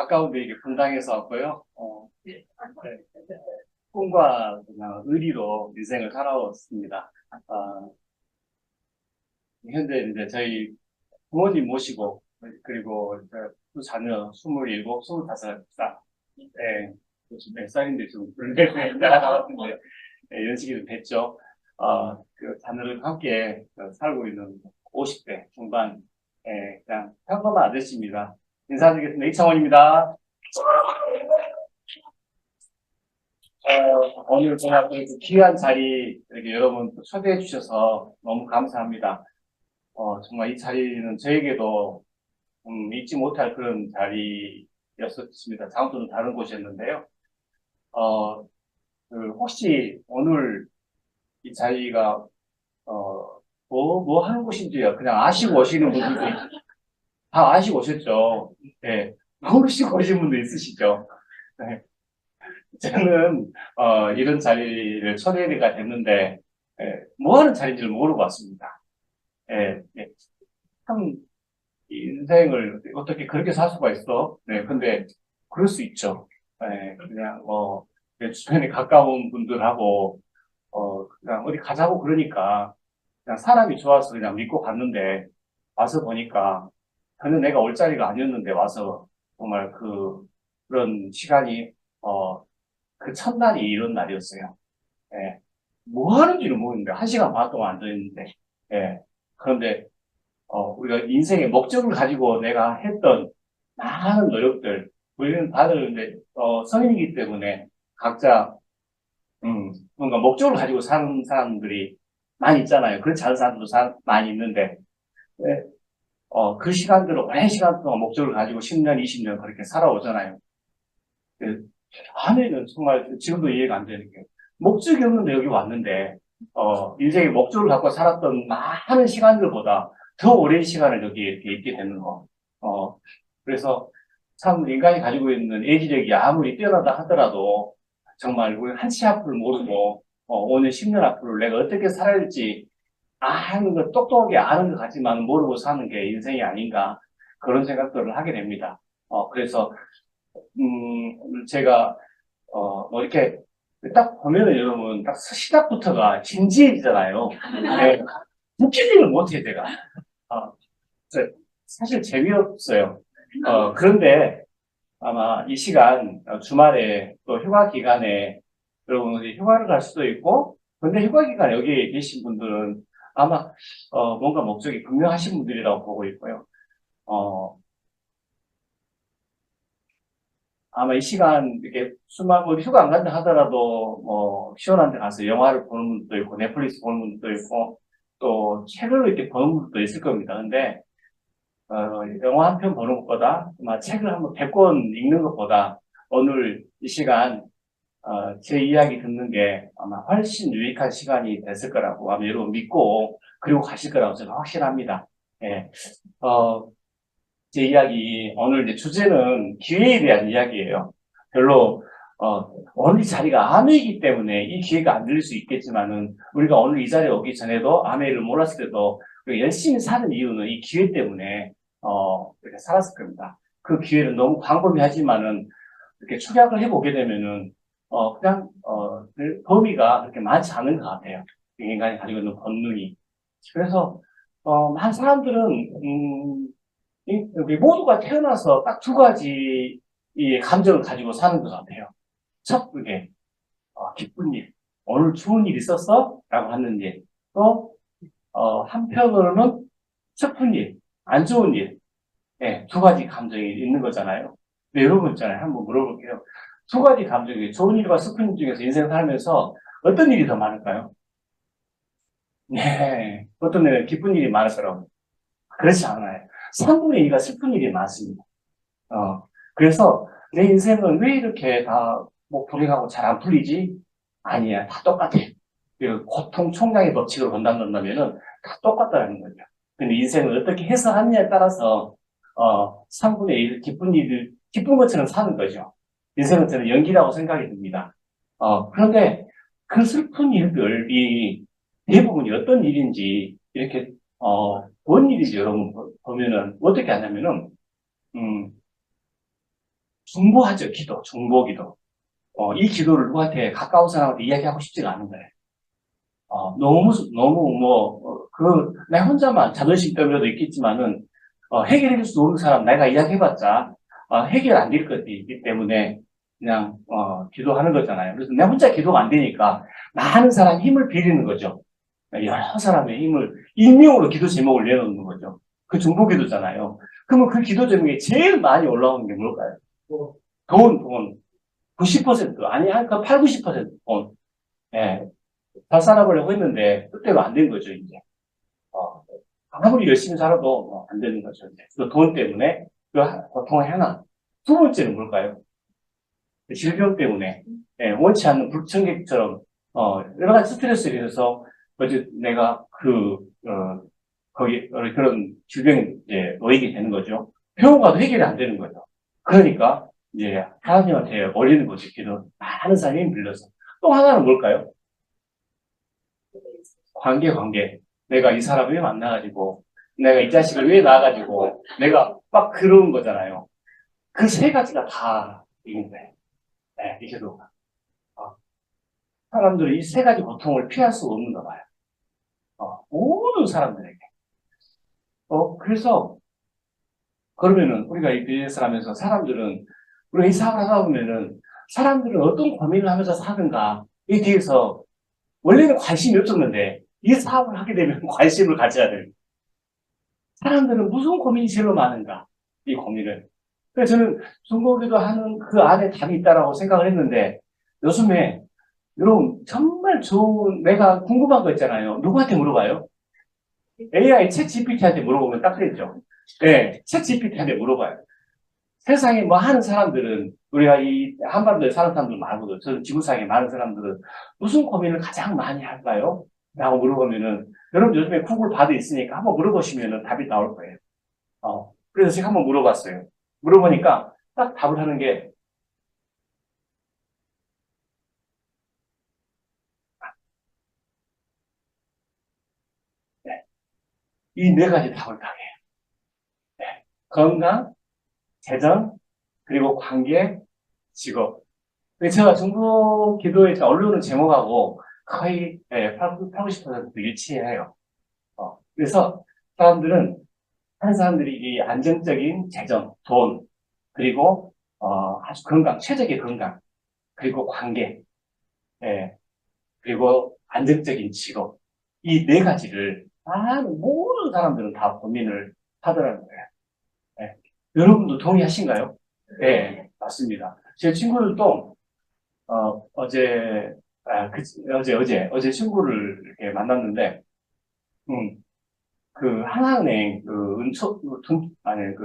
가까운 데 이게 분당에서 왔고요. 네. 꿈과 그냥 의리로 인생을 살아왔습니다. 아, 현재 이제 저희 부모님 모시고, 그리고 이제 두 자녀 27, 25살, 네, 몇 살인데 좀 불리고 나왔는데, 네, 연식이 좀 됐죠. 그 자녀를 함께 살고 있는 50대 중반, 그냥 평범한 아저씨입니다. 인사드리겠습니다. 이창원입니다. 오늘 제가 그 귀한 자리 이렇게 여러분 초대해 주셔서 너무 감사합니다. 정말 이 자리는 저에게도 잊지 못할 그런 자리였었습니다. 장소는 다른 곳이었는데요. 어, 혹시 오늘 이 자리가 뭐 하는 곳인지요? 그냥 아시고 오시는 분들도 다 아시고 오셨죠? 네, 모르시고 오신 분도 있으시죠? 네. 저는 이런 자리를 초대가 됐는데 뭐 하는 자리인지를 모르고 왔습니다. 참 인생을 어떻게 그렇게 살 수가 있어? 네, 근데 그럴 수 있죠. 그냥 내 주변에 가까운 분들하고 그냥 어디 가자고 그러니까 그냥 사람이 좋아서 그냥 믿고 갔는데 와서 보니까 전혀 내가 올 자리가 아니었는데 와서 정말 그런 시간이 어, 그 첫날이 이런 날이었어요. 예. 뭐 하는지를 모르는데, 한 시간 반 동안 앉아있는데, 예. 그런데, 우리가 인생의 목적을 가지고 내가 했던 많은 노력들, 우리는 다들 이제, 성인이기 때문에 각자, 뭔가 목적을 가지고 사는 사람들이 많이 있잖아요. 그렇지 않은 사람들도 많이 있는데, 예. 그 시간들을 오랜 시간 동안 목적을 가지고 10년, 20년 그렇게 살아오잖아요. 그 아내는 정말 지금도 이해가 안 되는 게 목적이 없는데 여기 왔는데 인생의 목적을 갖고 살았던 많은 시간들보다 더 오랜 시간을 여기 이렇게 있게 되는 거. 그래서 참 인간이 가지고 있는 애지력이 아무리 뛰어나다 하더라도 정말 우리 한치 앞을 모르고 5년, 10년 앞을 내가 어떻게 살아야 할지 아는 거 똑똑하게 아는 것 같지만 모르고 사는 게 인생이 아닌가 그런 생각들을 하게 됩니다. 그래서 제가, 뭐 이렇게, 딱 보면은 여러분, 딱 시작부터가 진지해지잖아요. 네. 웃기지는 못해, 제가. 어, 사실 재미없어요. 그런데 아마 이 시간, 주말에 또 휴가 기간에 여러분들이 휴가를 갈 수도 있고, 근데 휴가 기간에 여기 계신 분들은 아마, 뭔가 목적이 분명하신 분들이라고 보고 있고요. 어, 아마 이 시간 이렇게 수만 뭐 휴가 안 간다 하더라도 뭐 시원한 데 가서 영화를 보는 분도 있고 넷플릭스 보는 분도 있고 또 책을 이렇게 보는 분도 있을 겁니다. 근데 영화 한 편 보는 것보다 아마 책을 한번 100권 읽는 것보다 오늘 이 시간 제 이야기 듣는 게 아마 훨씬 유익한 시간이 됐을 거라고 아마 여러분 믿고 그리고 가실 거라고 저는 확실합니다. 예. 어, 제 이야기, 오늘 이제 주제는 기회에 대한 이야기예요. 별로, 오늘 이 자리가 암회이기 때문에 이 기회가 안 들릴 수 있겠지만은, 우리가 오늘 이 자리에 오기 전에도 암회를 몰랐을 때도, 우리가 열심히 사는 이유는 이 기회 때문에, 이렇게 살았을 겁니다. 그 기회는 너무 광범위하지만은, 이렇게 축약을 해보게 되면은, 그 범위가 그렇게 많지 않은 것 같아요. 인간이 가지고 있는 본능이. 그래서, 많은 사람들은, 우리 모두가 태어나서 딱 두 가지 이 감정을 가지고 사는 것 같아요. 첫, 그게, 기쁜 일. 오늘 좋은 일 있었어? 라고 하는 일. 또, 한편으로는 슬픈 일, 안 좋은 일. 예, 두 가지 감정이 있는 거잖아요. 근데 여러분 있잖아요. 한번 물어볼게요. 두 가지 감정이, 좋은 일과 슬픈 일 중에서 인생 살면서 어떤 일이 더 많을까요? 네. 어떤 일은 기쁜 일이 많을 거라고. 그렇지 않아요. 3분의 2가 슬픈 일이 많습니다. 그래서 내 인생은 왜 이렇게 다 뭐 불행하고 잘 안 풀리지? 아니야, 다 똑같아. 그 고통 총량의 법칙을 본다면은 다 똑같다는 거죠. 근데 인생을 어떻게 해석하느냐에 따라서 3분의 1 기쁜 일을 기쁜 것처럼 사는 거죠. 인생은 저는 연기라고 생각이 듭니다. 그런데 그 슬픈 일들이 대부분이 어떤 일인지 이렇게 뭔 일인지 여러분 보면은 어떻게 하냐면은 음, 중보하죠, 중보기도. 이 기도를 누구한테 가까운 사람한테 이야기하고 싶지가 않은 거예요. 너무 내 혼자만 자존심 때문에도 있겠지만은, 해결해 줄 수 없는 사람, 내가 이야기해봤자, 해결 안 될 것들이 있기 때문에, 그냥, 기도하는 거잖아요. 그래서 내 혼자 기도가 안 되니까, 많은 사람 힘을 빌리는 거죠. 여러 사람의 힘을, 익명으로 기도 제목을 내놓는 거죠. 그 중보기도잖아요. 그러면 그 기도 제목에 제일 많이 올라오는 게 뭘까요? 돈. 90%, 아니, 한 8, 90% 돈. 예. 잘 살아보려고 했는데, 그때로 안 된 거죠, 이제. 아무리 열심히 살아도 안 되는 거죠. 이제. 그 돈 때문에 그 고통을 하나. 두 번째는 뭘까요? 그 질병 때문에 원치 않는 불청객처럼 여러 가지 스트레스에 의해서 어제 내가 거기 그런 질병에 이제 놓이게 되는 거죠. 병원 가도 해결이 안 되는 거죠. 그러니까 이제 하나님한테 올리는 거죠. 기도 많은 사람이 밀려서. 또 하나는 뭘까요? 관계. 내가 이 사람을 왜 만나가지고, 내가 이 자식을 왜 낳아가지고, 내가 막 그러는 거잖아요. 그 세 가지가 다 있는데, 네, 이게도, 사람들이 이 세 가지 고통을 피할 수 없는가 봐요. 모든 사람들에게. 그래서, 그러면은, 우리가 이 비즈니스를 하면서 사람들은, 우리가 이 사업을 하다 보면은, 사람들은 어떤 고민을 하면서 사는가에 대해서, 원래는 관심이 없었는데, 이 사업을 하게 되면 관심을 가져야 돼요. 사람들은 무슨 고민이 제일 많은가? 이 고민을. 그래서 저는 중고기도 하는 그 안에 답이 있다라고 생각을 했는데, 요즘에, 여러분, 정말 좋은, 내가 궁금한 거 있잖아요. 누구한테 물어봐요? AI 챗 GPT한테 물어보면 딱 되죠. 네, 챗 GPT한테 물어봐요. 세상에 뭐 하는 사람들은, 우리가 이 한반도에 사는 사람들 말고도, 저는 지구상에 많은 사람들은 무슨 고민을 가장 많이 할까요? 라고 물어보면은, 여러분 요즘에 구글 바도 있으니까 한번 물어보시면은 답이 나올 거예요. 그래서 제가 한번 물어봤어요. 물어보니까 딱 답을 하는 게, 네, 이 네 가지 답을 다 해요. 네. 건강, 재정, 그리고 관계, 직업. 근데 제가 중국 기도에 올려오는 제목하고 거의 80% 일치해요. 그래서 사람들은, 한 사람들이 이 안정적인 재정, 돈, 그리고 아주 건강, 최적의 건강, 그리고 관계, 예, 그리고 안정적인 직업. 이 네 가지를 모든 사람들은 다 고민을 하더라는 거예요. 예. 여러분도 동의하신가요? 네, 맞습니다. 제 친구들도 어제 어제 친구를 이렇게 만났는데, 음, 그 하나은행 그 은초 아니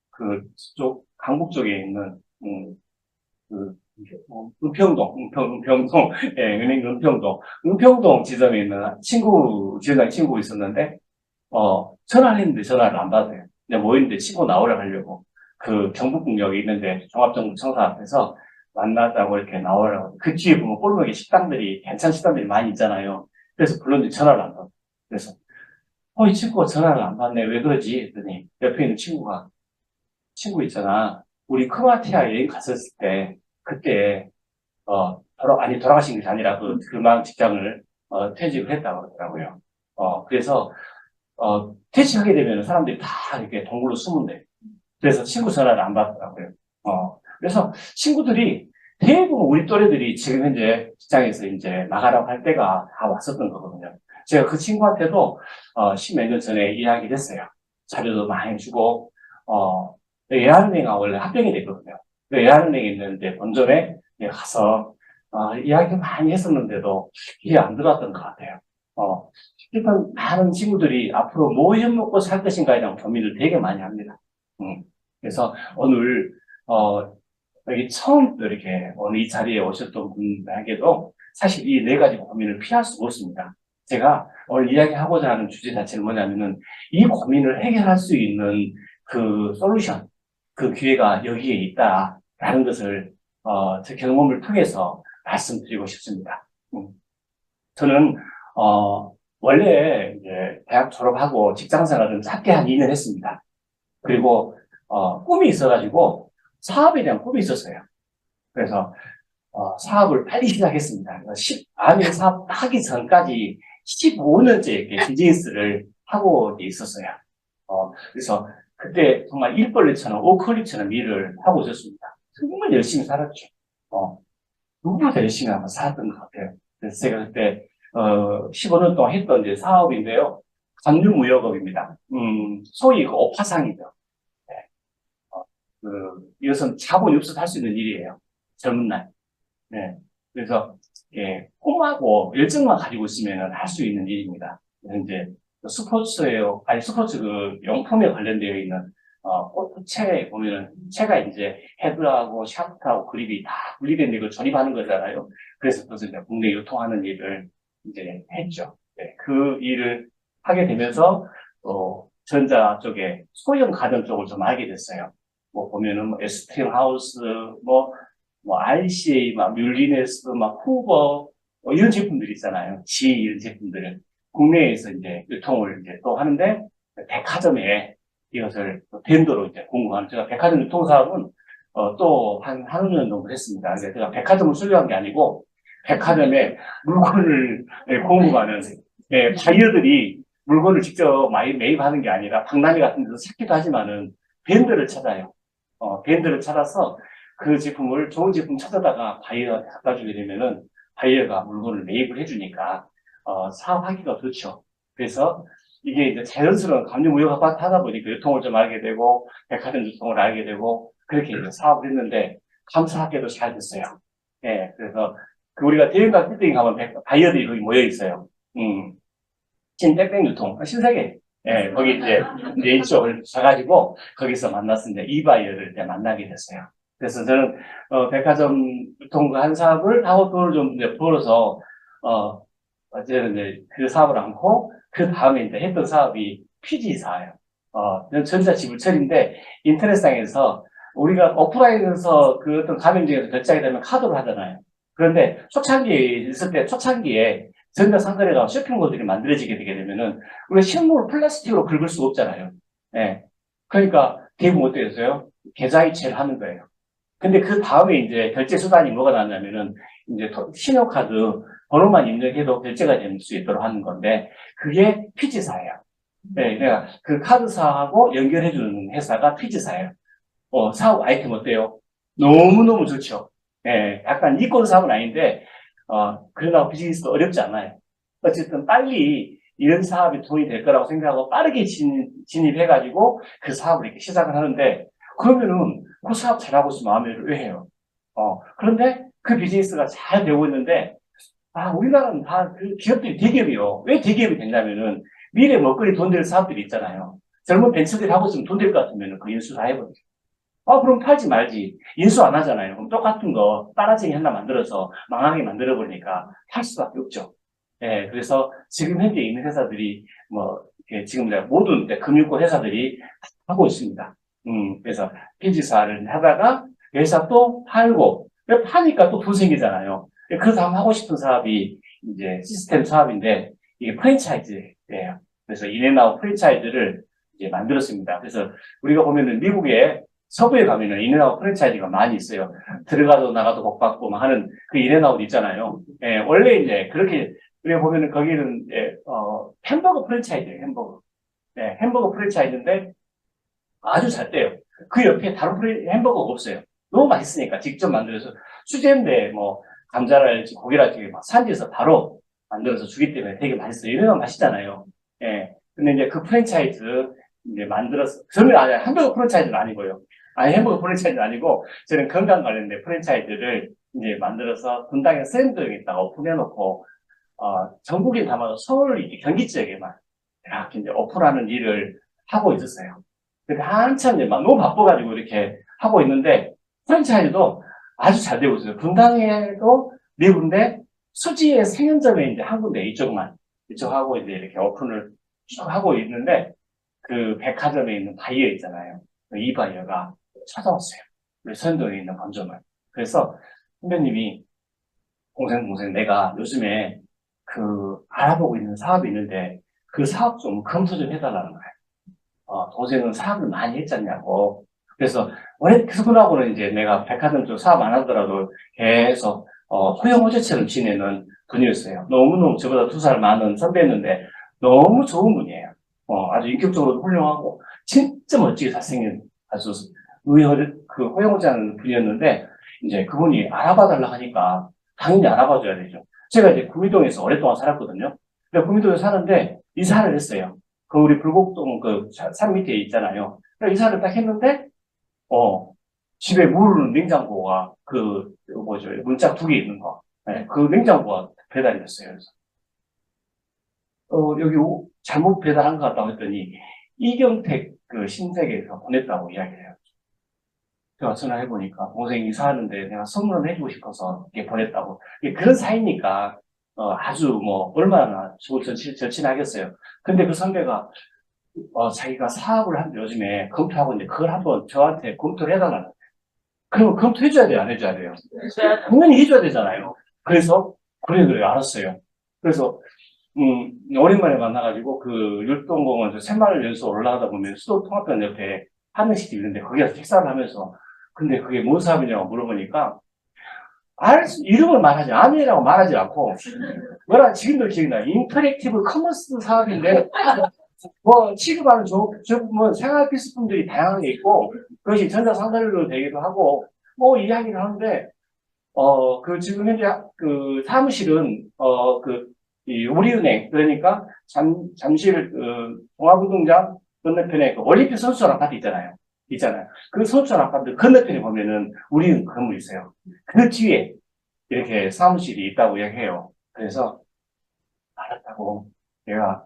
그쪽 강북 쪽에 있는 그 은평동, 예, 은행 은평동 지점에 있는 지점장 친구 있었는데, 전화를 했는데 전화를 안 받아요. 그냥 모였는데 치고 나오라 하려고. 그 경북국역에 있는데 종합정부청사 앞에서 만나자고 이렇게 나오라고. 그 뒤에 보면 골목에 괜찮은 식당들이 많이 있잖아요. 그래서 불렀는데 전화를 안 받아. 그래서, 이 친구가 전화를 안 받네. 왜 그러지? 했더니 옆에 있는 친구 있잖아. 우리 크로아티아 여행 갔었을 때, 그때, 돌아가신 게 아니라 그만 직장을, 퇴직을 했다고 그러더라고요. 그래서, 퇴직하게 되면 사람들이 다 이렇게 동굴로 숨은대. 그래서 친구 전화를 안 받더라고요. 그래서 친구들이 대부분 우리 또래들이 지금 현재 직장에서 이제 나가라고 할 때가 다 왔었던 거거든요. 제가 그 친구한테도, 십몇 년 전에 이야기를 했어요. 자료도 많이 주고, 예한은행하고 원래 합병이 됐거든요. 예한은행에 있는데 본점에 가서, 이야기 많이 했었는데도 이해 안 들어왔던 것 같아요. 일단 많은 친구들이 앞으로 뭐 해먹고 살 것인가에 대한 고민을 되게 많이 합니다. 그래서 오늘 여기 처음 또 이렇게 오늘 이 자리에 오셨던 분에게도 사실 이 네 가지 고민을 피할 수가 없습니다. 제가 오늘 이야기하고자 하는 주제 자체는 뭐냐면은 이 고민을 해결할 수 있는 그 솔루션, 그 기회가 여기에 있다라는 것을 제 경험을 통해서 말씀드리고 싶습니다. 저는 원래 이제 대학 졸업하고 직장 생활은 짧게 한 2년 했습니다. 그리고 꿈이 있어가지고 사업에 대한 꿈이 있었어요. 그래서 사업을 빨리 시작했습니다. 아니 사업 하기 전까지 15년째 이렇게 비즈니스를 하고 있었어요. 그래서 그때 정말 일벌레처럼 오컬리처럼 일을 하고 있었습니다. 정말 열심히 살았죠. 누구보다 열심히 한번 살았던 것 같아요. 그래서 제가 그때 15년 동안 했던 이제 사업인데요. 관유무역업입니다. 소위 그 오파상이죠. 네. 이것은 자본이 없어도 할 수 있는 일이에요. 젊은 날. 네. 그래서 예, 꿈하고 열정만 가지고 있으면 할 수 있는 일입니다. 그래서 이제 스포츠 그 용품에 관련되어 있는 골프채에 보면은 채가 이제 헤드하고 샤프트하고 그립이 다 분리된 이걸 조립하는 거잖아요. 그래서 그것을 이제 국내 유통하는 일을 이제 했죠. 네, 그 일을 하게 되면서 전자 쪽에 소형 가전 쪽을 좀 알게 됐어요. 뭐 보면은 뭐 에스팅하우스, 뭐 RCA, 막 뮬리네스, 막 후버 이런 제품들이 있잖아요. G 이런 제품들을 국내에서 이제 유통을 이제 또 하는데 백화점에 이것을 벤더로 이제 공급하는 제가 백화점 유통 사업은 또 한 5년 정도 했습니다. 근데 제가 백화점을 수료한 게 아니고 백화점에 물건을 공급하는 바이어들이 물건을 직접 많이 매입하는 게 아니라 박람회 같은 데서 찾기도 하지만은 벤더를 찾아요. 벤더를 찾아서 그 제품을 좋은 제품 찾아다가 바이어한테 갖다 주게 되면은 바이어가 물건을 매입을 해주니까 사업하기가 좋죠. 그래서 이게 이제 자연스러운 감정무역 하다 보니까 유통을 좀 알게 되고 백화점 유통을 알게 되고 그렇게 이제 사업을 했는데 감사하게도 잘 됐어요. 예, 그래서 우리가 대형가 빌딩 가면 바이어들이 거기 모여 있어요. 신땡땡 유통 신세계 예, 거기 이제 이쪽을 사가지고 거기서 만났습니다. 이 바이어를 이제 만나게 됐어요. 그래서 저는 백화점 유통 한 사업을 하고 돈을 좀 이제 벌어서 어쨌든 이제 그 사업을 안고 그 다음에 이제 했던 사업이 PG사예요. 전자지불처리인데 인터넷상에서 우리가 오프라인에서 그 어떤 가맹점에서 결제하게 되면 카드로 하잖아요. 그런데 초창기에 있을 때 초창기에 전자상거래가 쇼핑몰들이 만들어지게 되게 되면은 우리가 식물을 플라스틱으로 긁을 수가 없잖아요. 예. 그러니까 대부분 어떻게 했어요? 계좌이체를 하는 거예요. 근데 그 다음에 이제 결제 수단이 뭐가 나왔냐면은 이제 신용카드 번호만 입력해도 결제가 될 수 있도록 하는 건데 그게 피지사예요. 네, 그러니까 그 카드사하고 연결해주는 회사가 피지사예요. 사업 아이템 어때요? 너무너무 좋죠. 예, 약간 이권 사업은 아닌데 그러나 비즈니스도 어렵지 않아요. 어쨌든 빨리 이런 사업이 돈이 될 거라고 생각하고 빠르게 진입해가지고 그 사업을 이렇게 시작을 하는데 그러면은 그 사업 잘하고 있으면 마음에 왜 해요? 그런데 그 비즈니스가 잘 되고 있는데 우리나라는 다 그 기업들이 대기업이요. 왜 대기업이 됐냐면은 미래 먹거리 돈 될 사업들이 있잖아요. 젊은 벤처들이 하고 있으면 돈 될 것 같으면 그 인수 다 해버리죠. 그럼 팔지 말지. 인수 안 하잖아요. 그럼 똑같은 거 따라쟁이 하나 만들어서 망하게 만들어버리니까 팔 수밖에 없죠. 예, 그래서 지금 현재 있는 회사들이 지금 모든 금융권 회사들이 하고 있습니다. 그래서 핀지사를 하다가 회사 또 팔고, 파니까 또 돈 생기잖아요. 그 다음 하고 싶은 사업이 이제 시스템 사업인데, 이게 프랜차이즈예요. 그래서 인앤아웃 프랜차이즈를 이제 만들었습니다. 그래서 우리가 보면은 미국에 서부에 가면은 인앤아웃 프랜차이즈가 많이 있어요. 들어가도 나가도 복 받고 막 하는 그 인앤아웃 있잖아요. 예, 원래 이제 그렇게 우리가 보면은 거기는 햄버거 프랜차이즈예요. 햄버거. 네, 햄버거 프랜차이즈인데 아주 잘 돼요. 그 옆에 다른 햄버거가 없어요. 너무 맛있으니까 직접 만들어서 수제인데 뭐 감자랄지 고기랄지 막 산지에서 바로 만들어서 주기 때문에 되게 맛있어요. 이런 맛있잖아요. 예. 근데 이제 그 프랜차이즈 이제 만들어서 저는 아니 햄버거 프랜차이즈는 아니고요. 아니 햄버거 프랜차이즈는 아니고 저는 건강 관련된 프랜차이즈를 이제 만들어서 분당에 샌드에다가 오픈해놓고 전국에 담아서 서울 경기 지역에만 이렇게 이제 오픈하는 일을 하고 있었어요. 근데 한참 이제 막 너무 바빠가지고 이렇게 하고 있는데 프랜차이즈도 아주 잘 되고 있어요. 분당에도 네 군데, 수지의 생연점에 이제 한 군데 이쪽하고 이제 이렇게 오픈을 쭉 하고 있는데 그 백화점에 있는 바이어 있잖아요. 이 바이어가 찾아왔어요. 우리 선동에 있는 본점을. 그래서 선배님이 동생 내가 요즘에 알아보고 있는 사업이 있는데 그 사업 좀 검토 좀 해달라는 거예요. 동생은 사업을 많이 했잖냐고. 그래서 원래 그분하고는 이제 내가 백화점 쪽 사업 안 하더라도 계속 호영호제처럼 지내는 분이었어요. 너무너무 저보다 2살 많은 선배였는데 너무 좋은 분이에요. 아주 인격적으로 훌륭하고 진짜 멋지게 잘생긴 아주 그 호영호제하는 분이었는데 이제 그분이 알아봐달라 하니까 당연히 알아봐줘야 되죠. 제가 이제 구미동에서 오랫동안 살았거든요. 근데 구미동에 사는데 이사를 했어요. 그 우리 불곡동 그 산 밑에 있잖아요. 그래서 이사를 딱 했는데 집에 물 냉장고가 뭐죠, 문짝 2개 있는 거. 네, 그 냉장고가 배달이 됐어요. 그래서, 여기 잘못 배달한 것 같다고 했더니, 이경택 그 신세계에서 보냈다고 이야기를 해요. 제가 전화해보니까, 동생이 이사하는데 내가 선물을 해주고 싶어서 이렇게 보냈다고. 그런 사이니까, 아주 뭐, 얼마나 절친하겠어요. 근데 그 선배가, 자기가 사업을 하는데 요즘에 검토하고 있는데, 그걸 한번 저한테 검토를 해달라는. 그러면 검토해줘야 돼요, 안 해줘야 돼요? 당연히 해줘야 되잖아요. 그래서, 그래, 알았어요. 그래서, 오랜만에 만나가지고, 그, 율동공원 새마을 연수 올라가다 보면 수도통합관 옆에 하늘식이 있는데, 거기서 식사를 하면서, 근데 그게 뭔 사업이냐고 물어보니까, 이름을 말하지, 아미라고 말하지 않고, 뭐라 지금도 기억나. 인터랙티브 커머스 사업인데, 뭐, 취급하는 뭐, 생활 필수품들이 다양하게 있고, 그것이 전자상가류로 되기도 하고, 뭐, 이야기를 하는데, 지금 현재 그 사무실은, 이 우리은행, 그러니까 잠실, 종합운동장 건너편에 그 올림픽 선수촌 아파트 있잖아요. 그 선수촌 아파트 건너편에 보면은 우리은행 건물이 있어요. 그 뒤에 이렇게 사무실이 있다고 이야기해요. 그래서, 알았다고. 내가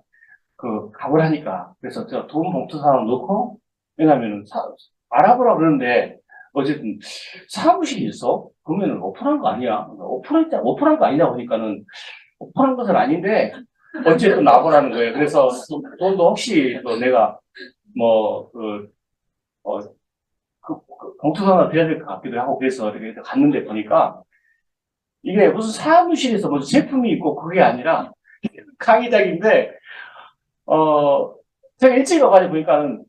가보라니까. 그래서 제가 돈 봉투 사람 넣고, 왜냐면은, 알아보라 그러는데, 어쨌든, 사무실이 있어? 그러면은 오픈한 거 아니야? 오픈한 거 아니냐 보니까는, 오픈한 것은 아닌데, 어쨌든 나보라는 거예요. 그래서, 돈도 혹시 또 내가, 뭐, 봉투 하나 드려야 될 것 같기도 하고, 그래서 이렇게 갔는데 보니까, 이게 무슨 사무실에서 무슨 제품이 있고, 그게 아니라, 강의장인데, 어, 제가 일찍 와가지고 보니까는,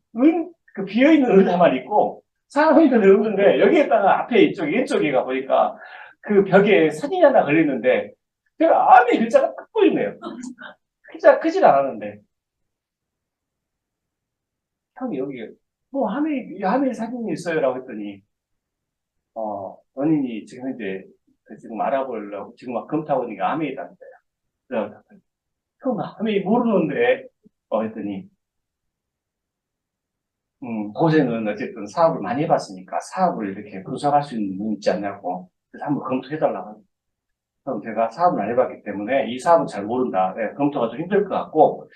그 비어있는 의자만 있고, 사람들이 없는데, 여기에다가 앞에 왼쪽에가 보니까, 그 벽에 사진이 하나 걸리는데, 제가 안에 글자가 딱 보이네요. 글자가 크진 않았는데, 형이 여기, 뭐, 하메 사진이 있어요라고 했더니, 본인이 지금 현재, 지금 알아보려고, 지금 막 검토하고 있는 게 아메이다는 거야. 그래서, 형, 아메이 모르는데, 했더니, 고생은 어쨌든 사업을 많이 해봤으니까 사업을 이렇게 분석할 수 있는 분 있지 않냐고. 그래서 한번 검토해달라고. 그럼 제가 사업을 안 해봤기 때문에 이 사업은 잘 모른다. 네, 검토가 좀 힘들 것 같고.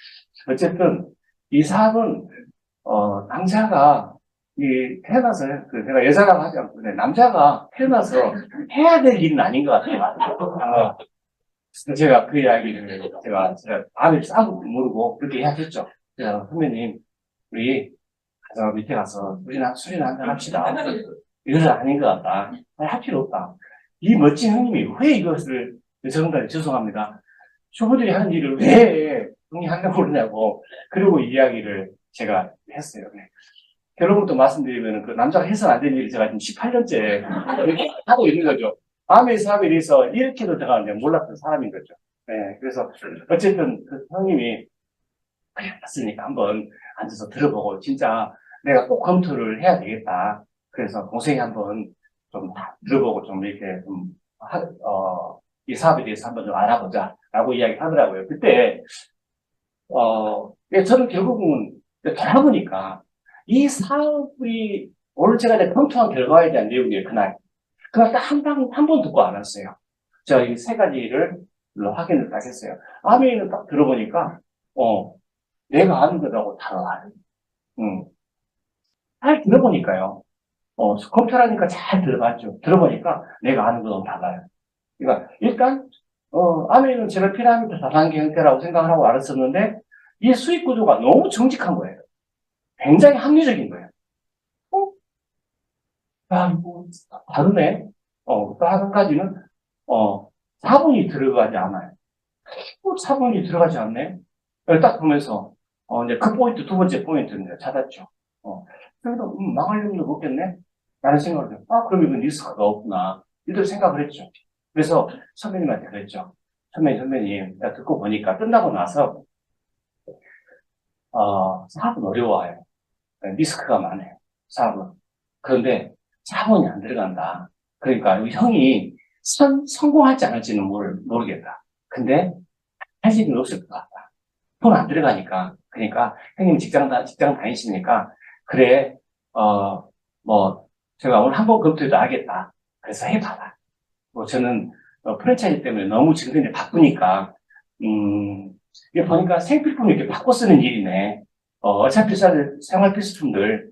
어쨌든 이 사업은, 남자가 태어나서, 제가 여자라고 하지 않고, 남자가 태어나서 해야 될 일은 아닌 것 같아요. 그래서 제가 그 이야기를 제가 안에 싸고 모르고 그렇게 이야기했죠. 그래서 선배님, 우리 가서 밑에 가서 술이나 한잔 합시다. 이것은 아닌 것 같다. 아니, 할 필요 없다. 이 멋진 형님이 왜 이것을, 저분까지 죄송합니다. 초보들이 하는 일을 왜 형이 한다고 그러냐고. 그리고 이야기를 제가 했어요. 네. 결론부터 말씀드리면 그 남자가 해서는 안 되는 일을 제가 지금 18년째 이렇게 하고 있는 거죠. 마음의 사업에 대해서 이렇게도 제가 몰랐던 사람인 거죠. 네, 그래서 어쨌든 그 형님이 그래, 봤으니까 한번 앉아서 들어보고 진짜 내가 꼭 검토를 해야 되겠다. 그래서 동생이 한번 좀 들어보고 좀 이렇게 이 사업에 대해서 한번 좀 알아보자. 라고 이야기 하더라고요. 그때, 저는 결국은 돌아보니까 이 사업이 오늘 제가 이제 검토한 결과에 대한 내용이에요. 그날 딱 한 번 듣고 알았어요. 제가 이 3가지를 확인을 딱 했어요. 아메이는 딱 들어보니까, 내가 아는 것하고 달라요. 잘 들어보니까요. 컴퓨터라니까 잘 들어봤죠. 들어보니까 내가 아는 것하고 달라요. 그러니까, 일단, 아메이는 제가 피라미드 다단계 형태라고 생각을 하고 알았었는데, 이 수익 구조가 너무 정직한 거예요. 굉장히 합리적인 거예요. 이거 다르네. 또 1가지는, 4분이 들어가지 않아요. 4분이 들어가지 않네? 딱 보면서, 이제 그 포인트, 2번째 포인트인데 찾았죠. 그래도, 망할 일도 없겠네? 라는 생각을 해요. 아, 그럼 이건 리스크가 없구나. 이렇게 생각을 했죠. 그래서 선배님한테 그랬죠. 선배님, 내가 듣고 보니까 끝나고 나서, 사업은 어려워요. 리스크가 많아요. 사업은. 그런데 자본이 안 들어간다. 그러니까 형이 성공할지 안 할지는 모르겠다. 근데 할 일은 없을 것 같다. 돈 안 들어가니까. 그러니까 형님 직장 다니시니까 그래, 뭐 제가 오늘 한번 검토해도 하겠다. 그래서 해봐라. 뭐 저는 프랜차이즈 때문에 너무 지금 바쁘니까 이게 보니까 생필품 이렇게 바꿔 쓰는 일이네. 어차피 생활 필수품들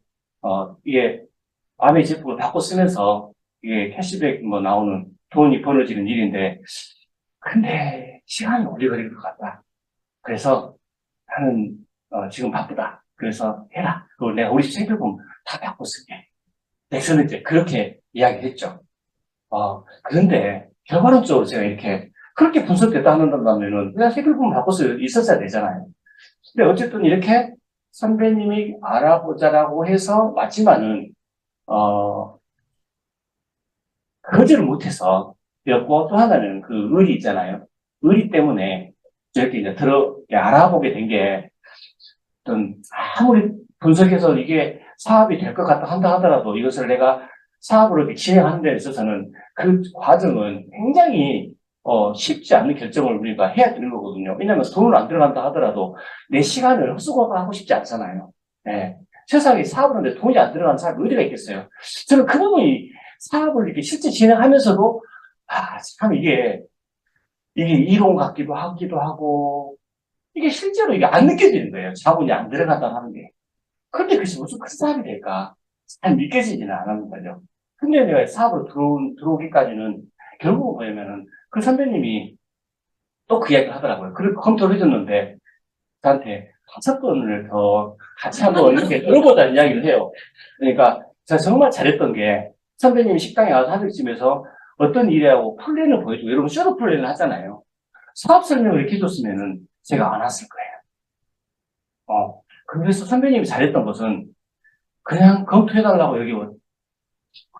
이게 아메 제품을 바꿔 쓰면서 이게 캐시백 뭐 나오는 돈이 벌어지는 일인데 근데 시간이 오래 걸릴 것 같다. 그래서 나는 지금 바쁘다. 그래서 해라. 그리고 내가 우리 생필품 다 바꿔 쓸게. 넥슨은 이제 그렇게 이야기했죠. 그런데 결과론적으로 제가 이렇게 그렇게 분석됐다 한다면은 그냥 생필품 바꿔 쓸 있었어야 되잖아요. 근데 어쨌든 이렇게 선배님이 알아보자라고 해서 왔지만은 거절을 못해서 였고 또 하나는 그 의리 있잖아요. 의리 때문에 저렇게 이제 알아보게 된 게 어떤 아무리 분석해서 이게 사업이 될 것 같다 한다 하더라도 이것을 내가 사업으로 이렇게 진행하는 데 있어서는 그 과정은 굉장히 쉽지 않은 결정을 우리가 해야 되는 거거든요. 왜냐하면 돈을 안 들어간다 하더라도 내 시간을 헛수고하고 싶지 않잖아요. 예. 세상에 사업을 하는데 돈이 안 들어가는 사람이 어디가 있겠어요. 저는 그 부분이 사업을 이렇게 실제 진행하면서도 참 이게 이론 같기도 하고 이게 실제로 이게 안 느껴지는 거예요. 자본이 안 들어간다 하는 게. 근데 그것이 무슨 큰 사업이 될까? 잘 믿겨지지는 않았는 거죠. 근데 내가 사업으로 들어오기까지는 결국은 뭐냐면은 그 선배님이 또 그 이야기를 하더라고요. 그리고 검토를 해줬는데 저한테 5번을 더 같이 한번 이렇게 들어보자는 이야기를 해요. 그러니까 제가 정말 잘했던 게 선배님이 식당에 가서 하는 집에서 어떤 일이라고 플랜을 보여주고 여러분 셔도 플랜을 하잖아요. 사업 설명을 이렇게 해줬으면은 제가 안 왔을 거예요. 그래서 선배님이 잘했던 것은 그냥 검토해달라고 여기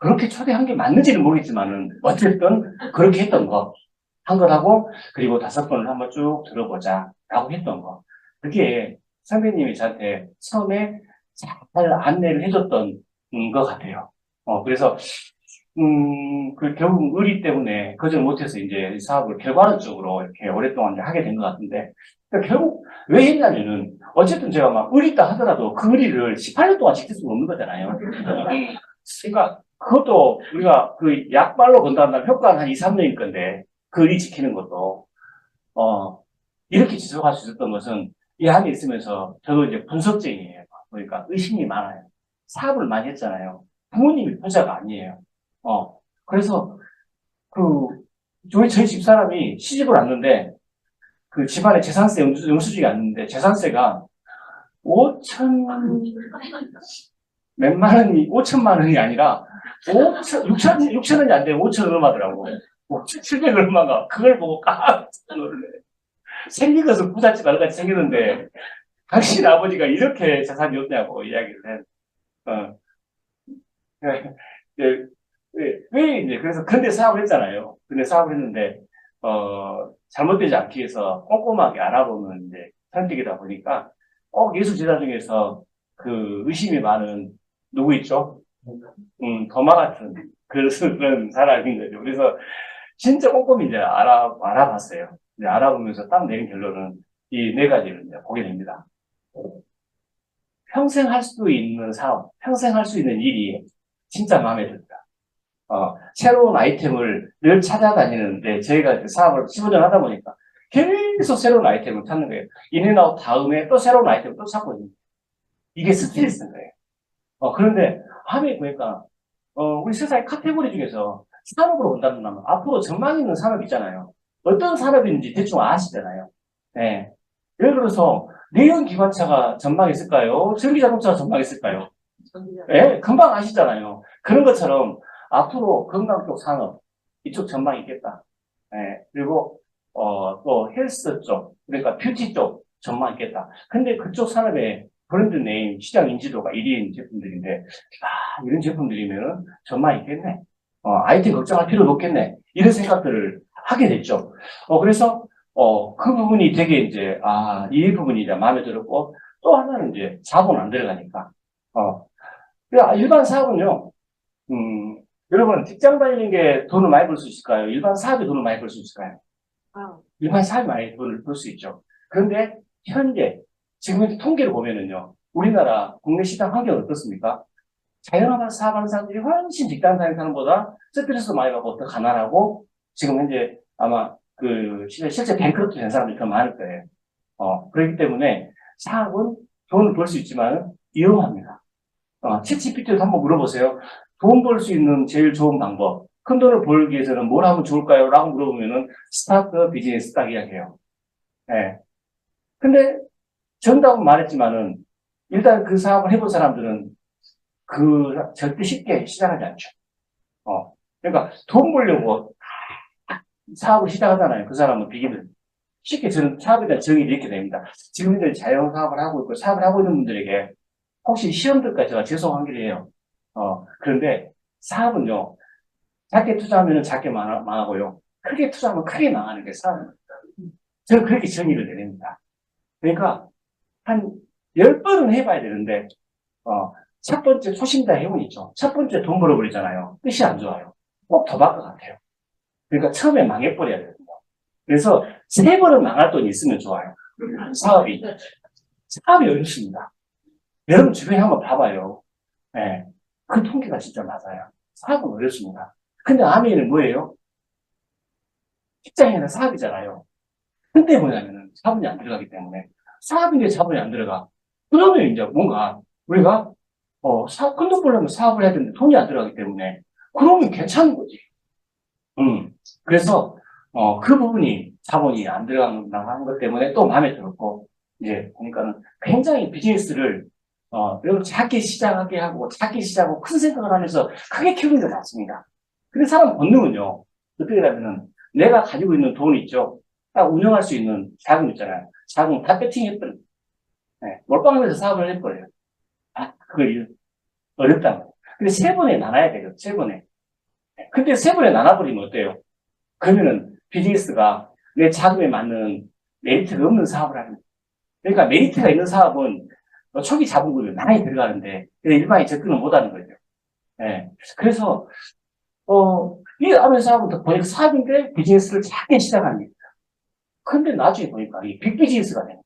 그렇게 초대한 게 맞는지는 모르겠지만은 어쨌든 그렇게 했던 거. 한 거라고 그리고 5번을 한번 쭉 들어보자 라고 했던 거. 그게 선배님이 저한테 처음에 잘 안내를 해줬던 것 같아요. 그래서 그 결국 의리 때문에 거절 못해서 이제 사업을 결과론적으로 이렇게 오랫동안 하게 된 것 같은데 그러니까 결국 왜 했냐면은 어쨌든 제가 막 의리 있다 하더라도 그 의리를 18년 동안 지킬 수는 없는 거잖아요. 그러니까 그것도 우리가 그 약발로 건다 한다면 효과는 한 2, 3년일 건데 그 의리 지키는 것도 이렇게 지속할 수 있었던 것은 이 안에 있으면서 저도 이제 분석쟁이에요. 그러니까 의심이 많아요. 사업을 많이 했잖아요. 부모님이 부자가 아니에요. 그래서 그 저희 집사람이 시집을 왔는데 그 집안에 재산세 영수증이 왔는데 재산세가 5천 몇만 원이 5천만 원이 아니라 6천 원이 안 돼. 5천 얼마더라고. 5천 7백 얼마가 그걸 보고 깜짝 놀래. 생긴 것은 부잣집 알같이 생겼는데 당신 아버지가 이렇게 재산이 없냐고 이야기를 해. 어. 예, 왜 이제 그래서 근데 사업을 했잖아요. 근데 사업을 했는데 잘못되지 않기 위해서 꼼꼼하게 알아보는 이제 선택이다 보니까 꼭 예술 제자 중에서 그 의심이 많은 누구 있죠? 더마 같은 그런 사람인 거죠. 그래서 진짜 꼼꼼히 이제 알아봤어요. 이제 알아보면서 딱 내린 결론은 이 네 가지를 이제 보게 됩니다. 평생 할 수 있는 사업, 평생 할 수 있는 일이 진짜 마음에 듭니다. 새로운 아이템을 늘 찾아다니는데 저희가 그 사업을 15년 하다 보니까 계속 새로운 아이템을 찾는 거예요. 인앤아웃 다음에 또 새로운 아이템을 또 찾고 있는 거예요. 이게 스트레스인 거예요. 그런데 함에 보니까 우리 세상의 카테고리 중에서 산업으로 본다면 앞으로 전망 있는 산업 있잖아요. 어떤 산업인지 대충 아시잖아요. 네. 예를 들어서 내연기관차가 전망 있을까요? 전기자동차가 전망 있을까요? 예, 금방 아시잖아요. 그런 것처럼 앞으로 건강 쪽 산업 이쪽 전망이 있겠다. 예, 그리고 또 헬스 쪽 그러니까 뷰티 쪽 전망이 있겠다. 근데 그쪽 산업에 브랜드 네임, 시장 인지도가 1위인 제품들인데, 이런 제품들이면 정말 있겠네. 아이템 걱정할 필요도 없겠네. 이런 생각들을 하게 됐죠. 그래서, 그 부분이 되게 이제, 이 부분이 이제 마음에 들었고, 또 하나는 이제 자본 안 들어가니까. 일반 사업은요, 여러분, 직장 다니는 게 돈을 많이 벌 수 있을까요? 일반 사업이 돈을 많이 벌 수 있을까요? 일반 사업이 많이 돈을 벌 수 있죠. 그런데 현재 지금 현재 통계를 보면은요, 우리나라 국내 시장 환경은 어떻습니까? 자영업을 사업하는 사람들이 훨씬 직장 다니는 사람보다 스트레스 많이 받고 더 가난하고 지금 현재 아마 실제 뱅크러트 된 사람들이 더 많을 거예요. 그렇기 때문에 사업은 돈을 벌 수 있지만 위험합니다. 챗GPT도 한번 물어보세요. 돈 벌 수 있는 제일 좋은 방법. 큰 돈을 벌기 위해서는 뭘 하면 좋을까요? 라고 물어보면은 스타트 비즈니스 딱 이야기해요. 예. 근데 정답은 말했지만은 일단 그 사업을 해본 사람들은 절대 쉽게 시작하지 않죠. 그러니까 돈 벌려고 사업을 시작하잖아요. 그 사람은 비기는. 쉽게 저는 사업에 대한 정의를 이렇게 됩니다. 지금 현재 자영 사업을 하고 있고 사업을 하고 있는 분들에게 혹시 시험들까지 제가 죄송한 길 해요. 그런데 사업은요, 작게 투자하면 작게 망하고요. 크게 투자하면 크게 망하는 게 사업입니다. 저는 그렇게 정의를 내립니다. 그러니까 한 10번은 해봐야 되는데, 첫 번째 초심자 해운 있죠. 첫 번째 돈 벌어버리잖아요. 끝이 안 좋아요. 꼭 도박 것 같아요. 그러니까 처음에 망해버려야 됩니다. 그래서 3번은 망할 돈이 있으면 좋아요. 사업이 어렵습니다. 여러분 주변에 한번 봐봐요. 네. 그 통계가 진짜 맞아요. 사업은 어렵습니다. 근데 아미는 뭐예요? 직장이나 사업이잖아요. 근데 뭐냐면은 자본이 안 들어가기 때문에 사업인데 자본이 안 들어가. 그러면 이제 뭔가 우리가 큰 돈 벌려면 사업을 해야 되는데 돈이 안 들어가기 때문에 그러면 괜찮은 거지. 그래서 그 부분이 자본이 안 들어간다는 것 때문에 또 마음에 들었고 이제 보니까는 굉장히 비즈니스를 여러분 작게 시작하게 하고 작게 시작하고 큰 생각을 하면서 크게 키우는 게 맞습니다. 근데 사람 본능은요 어떻게 하면은 내가 가지고 있는 돈 있죠. 딱 운영할 수 있는 자금 있잖아요. 자금 다 배팅해버려요. 네, 몰빵하면서 사업을 해버려요. 그거 어렵다. 근데 3번에 나눠야 돼요. 3번에. 근데 3번에 나눠버리면 어때요? 그러면은 비즈니스가 내 자금에 맞는 메리트가 없는 사업을 하는 거예요. 그러니까 메리트가 있는 사업은 초기 자본금이 많이 들어가는데 일반이 접근을 못하는 거죠. 예. 그래서 이 아베 사업은 보니까 사업인데 비즈니스를 작게 시작합니다. 근데 나중에 보니까 이 빅비즈니스가 돼요.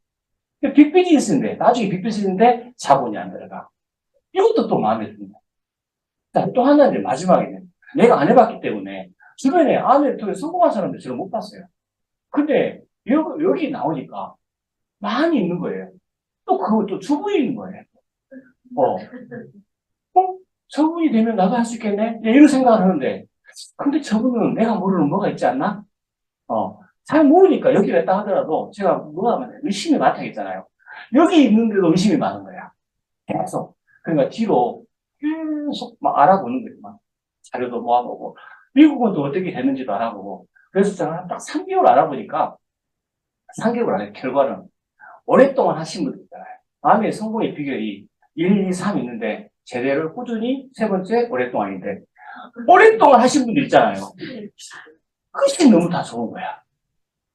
빅비즈니스인데 나중에 빅비즈니스인데 자본이 안 들어가. 이것도 또 마음에 듭니다. 또 하나는 마지막에는 내가 안 해봤기 때문에 주변에 아메를 통해 성공한 사람들 저는 못 봤어요. 근데 여기 나오니까 많이 있는 거예요. 또 그것도 주부인 거예요. 저분이 되면 나도 할 수 있겠네? 이런 생각을 하는데, 근데 저분은 내가 모르는 뭐가 있지 않나? 잘 모르니까 여기 갔다 하더라도 제가 뭐가 많아요? 의심이 많다겠잖아요. 여기 있는데도 의심이 많은 거야. 계속. 그러니까 뒤로 계속 막 알아보는 거예요. 막 자료도 모아보고. 미국은 또 어떻게 됐는지도 알아보고. 그래서 제가 딱 3개월 알아보니까 3개월 안에 결과는 오랫동안 하신 분들 있잖아요. 마음의 성공의 비결이 1, 2, 3 있는데 제대로 꾸준히 3번째 오랫동안인데 오랫동안 하신 분들 있잖아요. 그것이 너무 다 좋은 거야.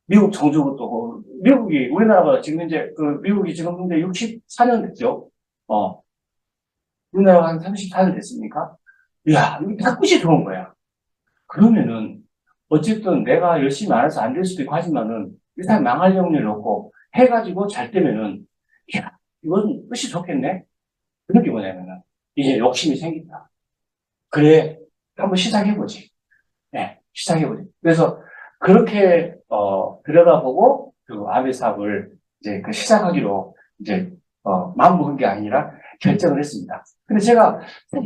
미국 정주부터 미국이 우리나라가 지금 현재 미국이 지금 현재 64년 됐죠. 우리나라가 한 34년 됐습니까? 이야, 이게 다 끝이 좋은 거야. 그러면은 어쨌든 내가 열심히 안 해서 안 될 수도 있고 하지만은 일단 망할 확률이 높고 해가지고 잘 되면은 야, 이건 끝이 좋겠네. 그런 게 뭐냐면은 이제 욕심이 생긴다. 그래, 한번 시작해보지. 네, 시작해보지. 그래서 그렇게 들여다보고 그 아베 사업을 이제 시작하기로 이제 마음 먹은 게 아니라 결정을 했습니다. 근데 제가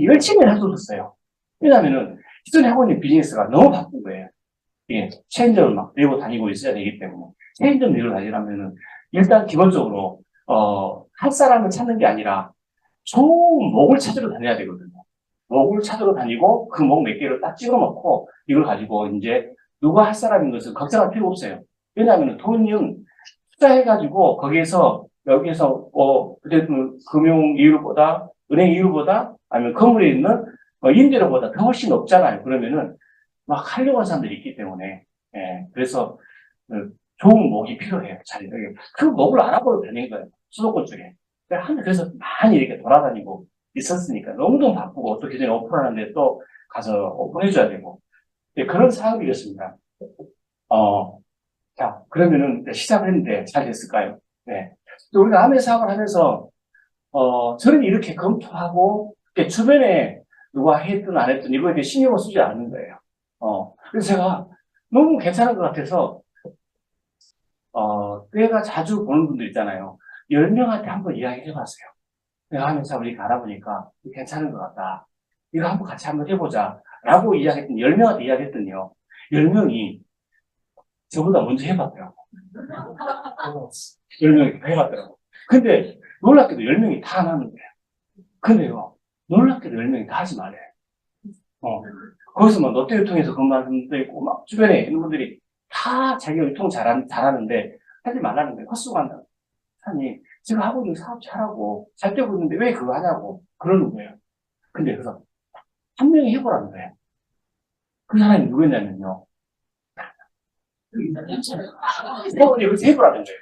열심히 해줬어요. 왜냐면은 기존에 하고 있는 비즈니스가 너무 바쁜 거예요. 예, 체인점을 막 밀고 다니고 있어야 되기 때문에 체인점 밀고 다니려면은 일단 기본적으로 할 사람을 찾는 게 아니라 좋은 목을 찾으러 다녀야 되거든요. 목을 찾으러 다니고 그 목 몇 개를 딱 찍어 놓고 이걸 가지고 이제 누가 할 사람인 것을 걱정할 필요 없어요. 왜냐하면 돈은 투자해가지고 거기에서 여기서, 어쨌든 금융 이율보다, 은행 이율보다, 아니면 건물에 있는 임대료보다 더 훨씬 높잖아요. 그러면은, 막 하려고 하는 사람들이 있기 때문에, 예, 그래서, 좋은 목이 필요해요. 자리. 그 목을 알아보러 다닌 거예요. 수도권 쪽에. 그래서 많이 이렇게 돌아다니고 있었으니까 너무너무 바쁘고 또 기존에 오픈하는데 또 가서 오픈해줘야 되고. 네, 그런 상황이었습니다. 자, 그러면은 시작을 했는데 잘 됐을까요? 네. 또 우리가 암의 사업을 하면서, 저는 이렇게 검토하고, 주변에 누가 했든 안 했든 이거에 대해 신경을 쓰지 않는 거예요. 그래서 제가 너무 괜찮은 것 같아서, 내가 자주 보는 분들 있잖아요. 10명한테 한번 이야기 해봤어요. 내가 하면서 이렇게 알아보니까 괜찮은 것 같다. 이거 한번 같이 한번 해보자. 라고 이야기했더니, 10명한테 이야기했더니요. 10명이 저보다 먼저 해봤더라고. 10명이 다 해봤더라고. 근데 놀랍게도 10명이 다 안 하는 거예요. 근데요, 놀랍게도 10명이 다 하지 말아요. 거기서 막 롯데유통에서 근무하는 분도 있고, 막 주변에 있는 분들이 다 자기가 유통 잘하는데 하지 말라는 거예요. 헛수고한다. 아니, 지금 하고 있는 사업 잘하고 잘 되고 있는데 왜 그거 하냐고 그러는 거예요. 근데 그래서 한 명이 해보라는 거예요. 그 사람이 누구였냐면요. 사원이 여기서 해보라는 거예요.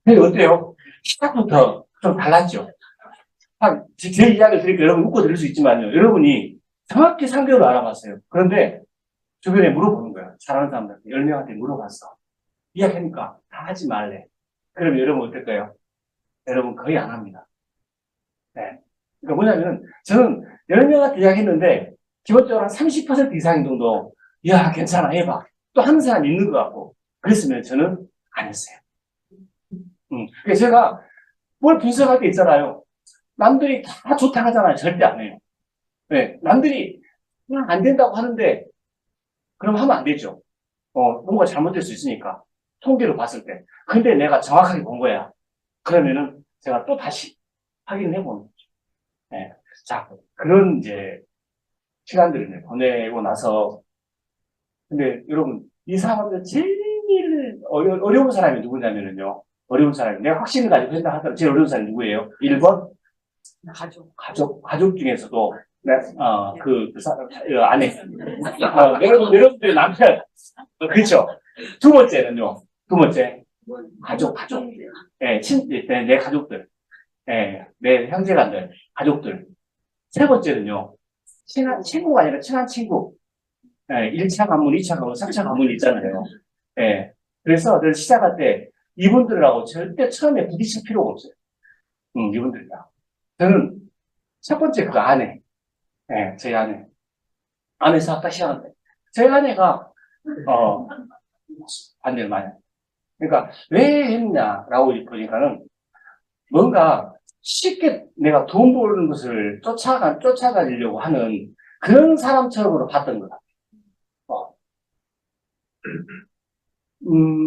근데 어때요? 시작부터 좀 달랐죠. 제 이야기를 들으니까 여러분 웃고 들을 수 있지만요. 여러분이 정확히 상대를 알아봤어요. 그런데 주변에 물어보는 거예요. 잘하는 사람들한테 10명한테 물어봤어. 이야기하니까 다 하지 말래. 그러면 여러분 어떨까요? 여러분 거의 안 합니다. 네. 그러니까 뭐냐면 저는 10명한테 이야기했는데 기본적으로 한 30% 이상 정도 야 괜찮아 해봐. 또 하는 사람이 있는 것 같고 그랬으면 저는 안 했어요. 그래서 제가 뭘 분석할 때 있잖아요. 남들이 다 좋다 하잖아요. 절대 안 해요. 네. 남들이 그냥 안 된다고 하는데 그럼 하면 안 되죠. 뭔가 잘못될 수 있으니까 통계로 봤을 때. 근데 내가 정확하게 본 거야. 그러면은 제가 또 다시 확인해 보는 거죠. 네. 자, 그런 이제 시간들을 보내고 나서 근데 여러분 이 사람들 제일 어려운 사람이 누구냐면요. 어려운 사람이 내가 확신을 가지고 한다 하더라도 제일 어려운 사람이 누구예요? 1번 가족 중에서도 네, 아내 여러분들의 남편 그렇죠. 두 번째는요. 두 번째 가족 네, 내 가족들 내 형제간들 가족들 세 번째는요. 친구가 아니라 친한 친구 1차 관문, 2차 관문, 3차 관문이 있잖아요. 예. 그래서 늘 시작할 때 이분들하고 절대 처음에 부딪힐 필요가 없어요. 이분들이랑. 저는 첫 번째 그 아내, 제 아내. 아내에서 아까 시작한데. 제 아내가, 반대를 많이 해요. 그러니까 왜 했냐라고 보니까는 뭔가 쉽게 내가 돈 버는 것을 쫓아가려고 하는 그런 사람처럼으로 봤던 것 같아요.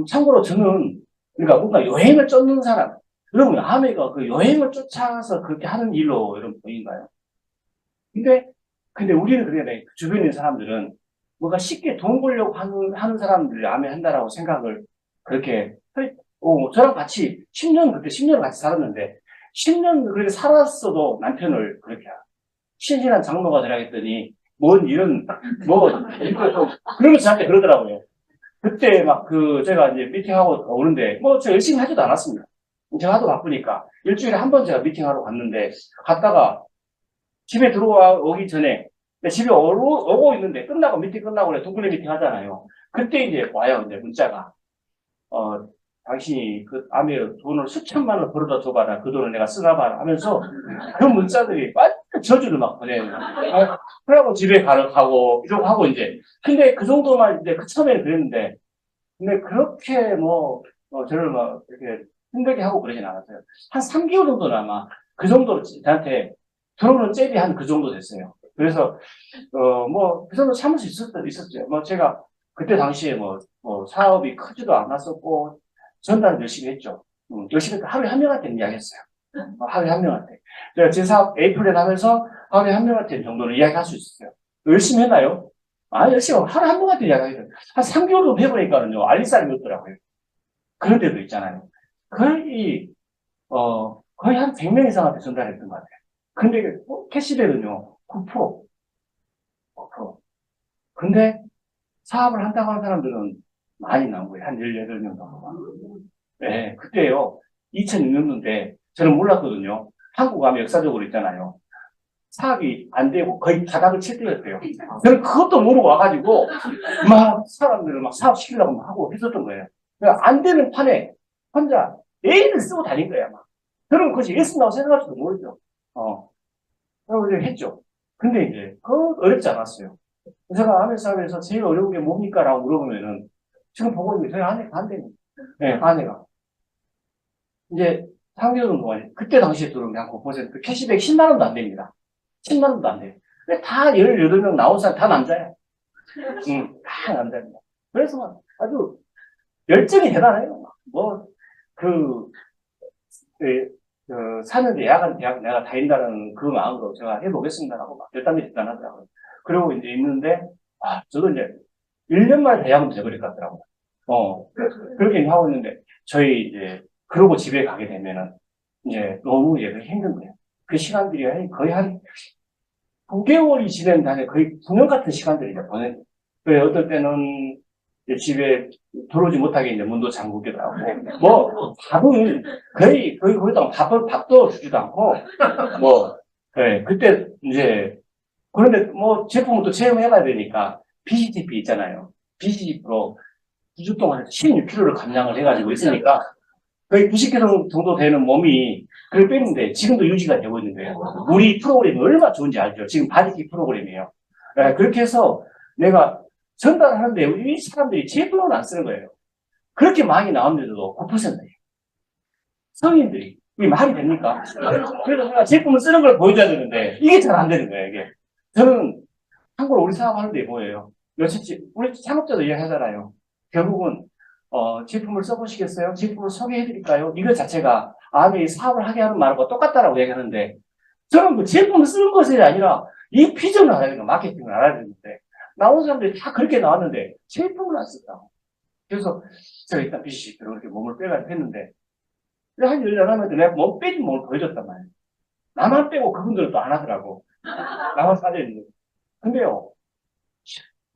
참고로 저는, 그러니까 뭔가 여행을 쫓는 사람, 여러분, 아메가 그 여행을 쫓아서 그렇게 하는 일로 여러분 보인가요? 근데, 우리는 그래, 주변에 있는 사람들은 뭔가 쉽게 돈 벌려고 하는 사람들이 아메 한다라고 생각을 그렇게, 저랑 같이 10년, 그때 10년 같이 살았는데, 10년 그렇게 살았어도 남편을 그렇게, 신실한 장로가 되라겠더니, 뭔 이런, 이렇게 좀, 그런 거 저한테 그러더라고요. 그때 제가 이제 미팅하고 오는데, 제가 열심히 하지도 않았습니다. 제가 하도 바쁘니까. 일주일에 한 번 제가 미팅하러 갔는데, 갔다가 집에 들어오기 전에, 집에 오고 있는데, 미팅 끝나고 그래, 동굴에 미팅 하잖아요. 그때 이제 와요, 이제 문자가. 당신이 그 아메 돈을 수천만 원 벌어다 줘봐라. 그 돈을 내가 쓰나 봐라 하면서 그 문자들이 완전 저주를 막 보내요. 그러고 집에 가고, 이러고 하고 이제. 근데 그 정도만 이제 그 처음에는 그랬는데, 근데 그렇게 저를 이렇게 힘들게 하고 그러진 않았어요. 한 3개월 정도는 아마 그 정도로 저한테 들어오는 잽이 한 그 정도 됐어요. 그래서, 그 정도 참을 수 있었죠. 제가 그때 당시에 사업이 크지도 않았었고, 전달을 열심히 했죠. 열심히 하루에 한 명한테 이야기했어요. 하루에 한 명한테. 제가 제 사업 A플랜 하면서 하루에 한 명한테 정도는 이야기할 수 있었어요. 열심히 했나요? 열심히 하루에 한 명한테 이야기하거든요. 한 3개월 정도 해보니까는요, 알릴 사람이 없더라고요. 그런 데도 있잖아요. 거의 거의 한 100명 이상한테 전달했던 것 같아요. 근데 이게 캐시백은요, 9%, 9%. 근데 사업을 한다고 하는 사람들은 많이 나온 거예요. 한 18명 정도가. 네, 그때요. 2006년도인데 저는 몰랐거든요. 한국 하면 역사적으로 있잖아요. 사업이 안 되고 거의 바닥을 칠 때였대요. 저는 그것도 모르고 와가지고 막 사람들을 막 사업 시키려고 막 하고 했었던 거예요. 그러니까 안 되는 판에 혼자 애를 쓰고 다닌 거야, 막. 저는 그것이 예쓴다고 생각할지도 모르죠. 그리고 이제 했죠. 근데 이제, 어렵지 않았어요. 제가 아메 사업에서 제일 어려운 게 뭡니까? 라고 물어보면은, 지금 보고 있는 게 저희 아내가 안 됩니다. 네, 아내가. 이제, 3개월 동안, 그때 당시에 들어온 게 한 9%, 캐시백 10만 원도 안 됩니다. 10만 원도 안 돼요. 근데 다 18명 나온 사람 다 남자야. 응, 다 남자입니다. 그래서 아주 열정이 대단해요. 뭐, 그, 사는데 야간 대학 내가 다닌다는 그 마음으로 제가 해보겠습니다 하고 막 결단이 대단하더라고요. 그리고 이제 있는데, 저도 이제 1년 만에 대학은 돼버릴 것 같더라고요. 그렇게 하고 있는데, 저희 이제, 그러고 집에 가게 되면은, 이제 너무 이제 힘든 거예요. 그 시간들이 거의 한 9개월이 지난 다음에 거의 9년 같은 시간들이 이제 보내. 그래, 어떨 때는 이제 집에 들어오지 못하게 이제 문도 잠그기도 하고, 뭐, 밥은 거기다가 밥도 주지도 않고, 뭐, 네, 그때 이제, 그런데 뭐 제품을 또 체험해봐야 되니까, BCTP 있잖아요. BCTP로 2주 동안 16kg를 감량을 해가지고 있으니까, 거의 90kg 정도 되는 몸이 그걸 뺐는데 지금도 유지가 되고 있는 거예요. 우리 프로그램이 얼마나 좋은지 알죠? 지금 바디킥 프로그램이에요. 네, 그렇게 해서 내가 전달하는데 이 사람들이 제품을 안 쓰는 거예요. 그렇게 많이 나왔는데도 9%예요. 성인들이. 이게 말이 됩니까? 그래서 내가 제품을 쓰는 걸 보여줘야 되는데 이게 잘 안 되는 거예요, 이게. 저는 참고로 우리 사업하는데 뭐예요? 며칠째, 우리 창업자도 이야기하잖아요. 결국은, 제품을 써보시겠어요? 제품을 소개해드릴까요? 이거 자체가 아내 사업을 하게 하는 말과 똑같다라고 얘기하는데, 저는 그 제품을 쓰는 것이 아니라 이 비전을 알아야 되는 거, 마케팅을 알아야 되는데, 나온 사람들이 다 그렇게 나왔는데, 제품을 안 쓴다고. 그래서 제가 일단 BCC로 이렇게 몸을 빼가지고 했는데, 한 14명한테 내가 몸 빼진 몸을 보여줬단 말이에요. 나만 빼고 그분들은 또 안 하더라고. 나만 빠져있는 거. 근데요,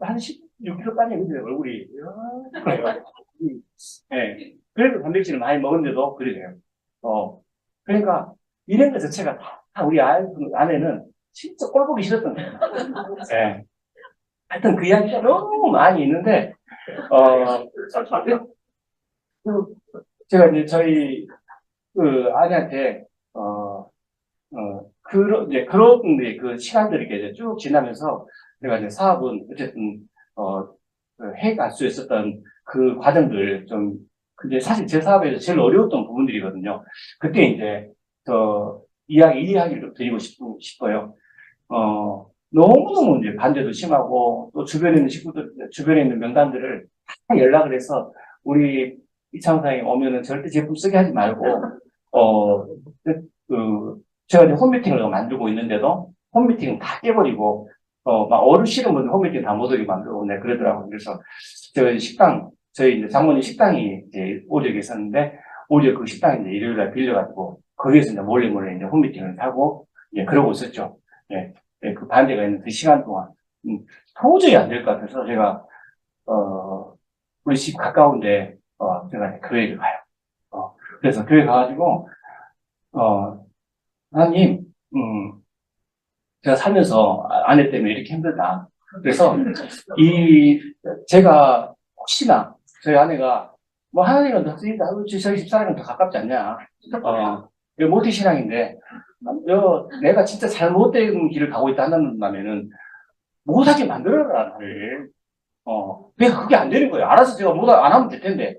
한 16kg 빠졌는데 얼굴이 그래요. 네. 그래도 단백질을 많이 먹었는데도 그래요. 그러니까 이런 것 자체가 다 우리 아내는 진짜 꼴 보기 싫었던 거예요. 네. 하여튼 그 이야기가 너무 많이 있는데 그 제가 이제 저희 그 아내한테 그런 그 시간들이 이제 쭉 지나면서 내가 이제 사업은 어쨌든 해갈 수 있었던 그 과정들 좀, 근데 사실 제 사업에서 제일 어려웠던 부분들이거든요. 그때 이제, 이야기를 좀 드리고 싶어요. 너무너무 이제 반대도 심하고, 또 주변에 있는 식구들, 주변에 있는 명단들을 다 연락을 해서, 우리 이창사에 오면은 절대 제품 쓰게 하지 말고, 그, 제가 이제 홈미팅을 만들고 있는데도, 홈미팅 다 깨버리고, 막 어르신은 먼저 홈미팅 다 못 오게 만들고, 네, 그러더라고요. 그래서, 제가 식당, 저희 이제 장모님 식당이 이제 오적에 있었는데, 오히려 그 식당 이제 일요일날 빌려가지고, 거기에서 이제 몰래 이제 홈미팅을 하고, 예, 그러고 있었죠. 예, 예, 그 반대가 있는 그 시간 동안. 도저히 안 될 것 같아서 제가, 우리 집 가까운데, 제가 교회를 가요. 그래서 교회 가가지고, 하나님, 제가 살면서 아내 때문에 이렇게 힘들다. 그래서 제가 혹시나 저희 아내가 뭐 하나님은 더 쓰인다. 저희 집사람은 더 가깝지 않냐. 이거 모태신앙인데 내가 진짜 잘못된 길을 가고 있다 한다면은 못하게 만들어라 나를. 내가 그게 안 되는 거예요. 알아서 제가 안 하면 될 텐데.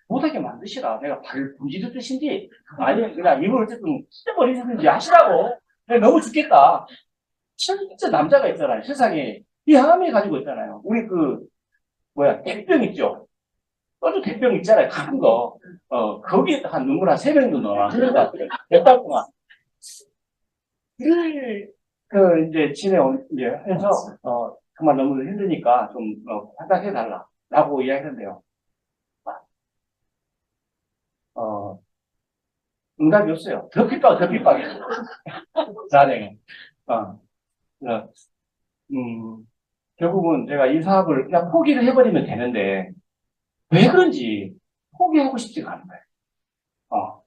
못하게 만드시라. 내가 발을 분지듯 뜻인지 아니면 그냥 입을 어쨌든 찢어버리든지 하시라고. 내가 너무 죽겠다. 진짜 남자가 있잖아요. 세상에. 이 함이 가지고 있잖아요. 우리 대병 있죠? 소주 대병 있잖아요. 큰 거. 거기에 한 눈물 한 3병도 넣어. 흘린다. 몇 달 동안. 이제 이제 해서, 정말 너무 힘드니까 좀,、 라고 이야기했는데요. 어, 응답이 없어요. 더 핍박, 더 핍박이에요. 자네가. 어, 결국은 내가 이 사업을 그냥 포기를 해버리면 되는데, 왜 그런지 포기하고 싶지가 않은 거예요.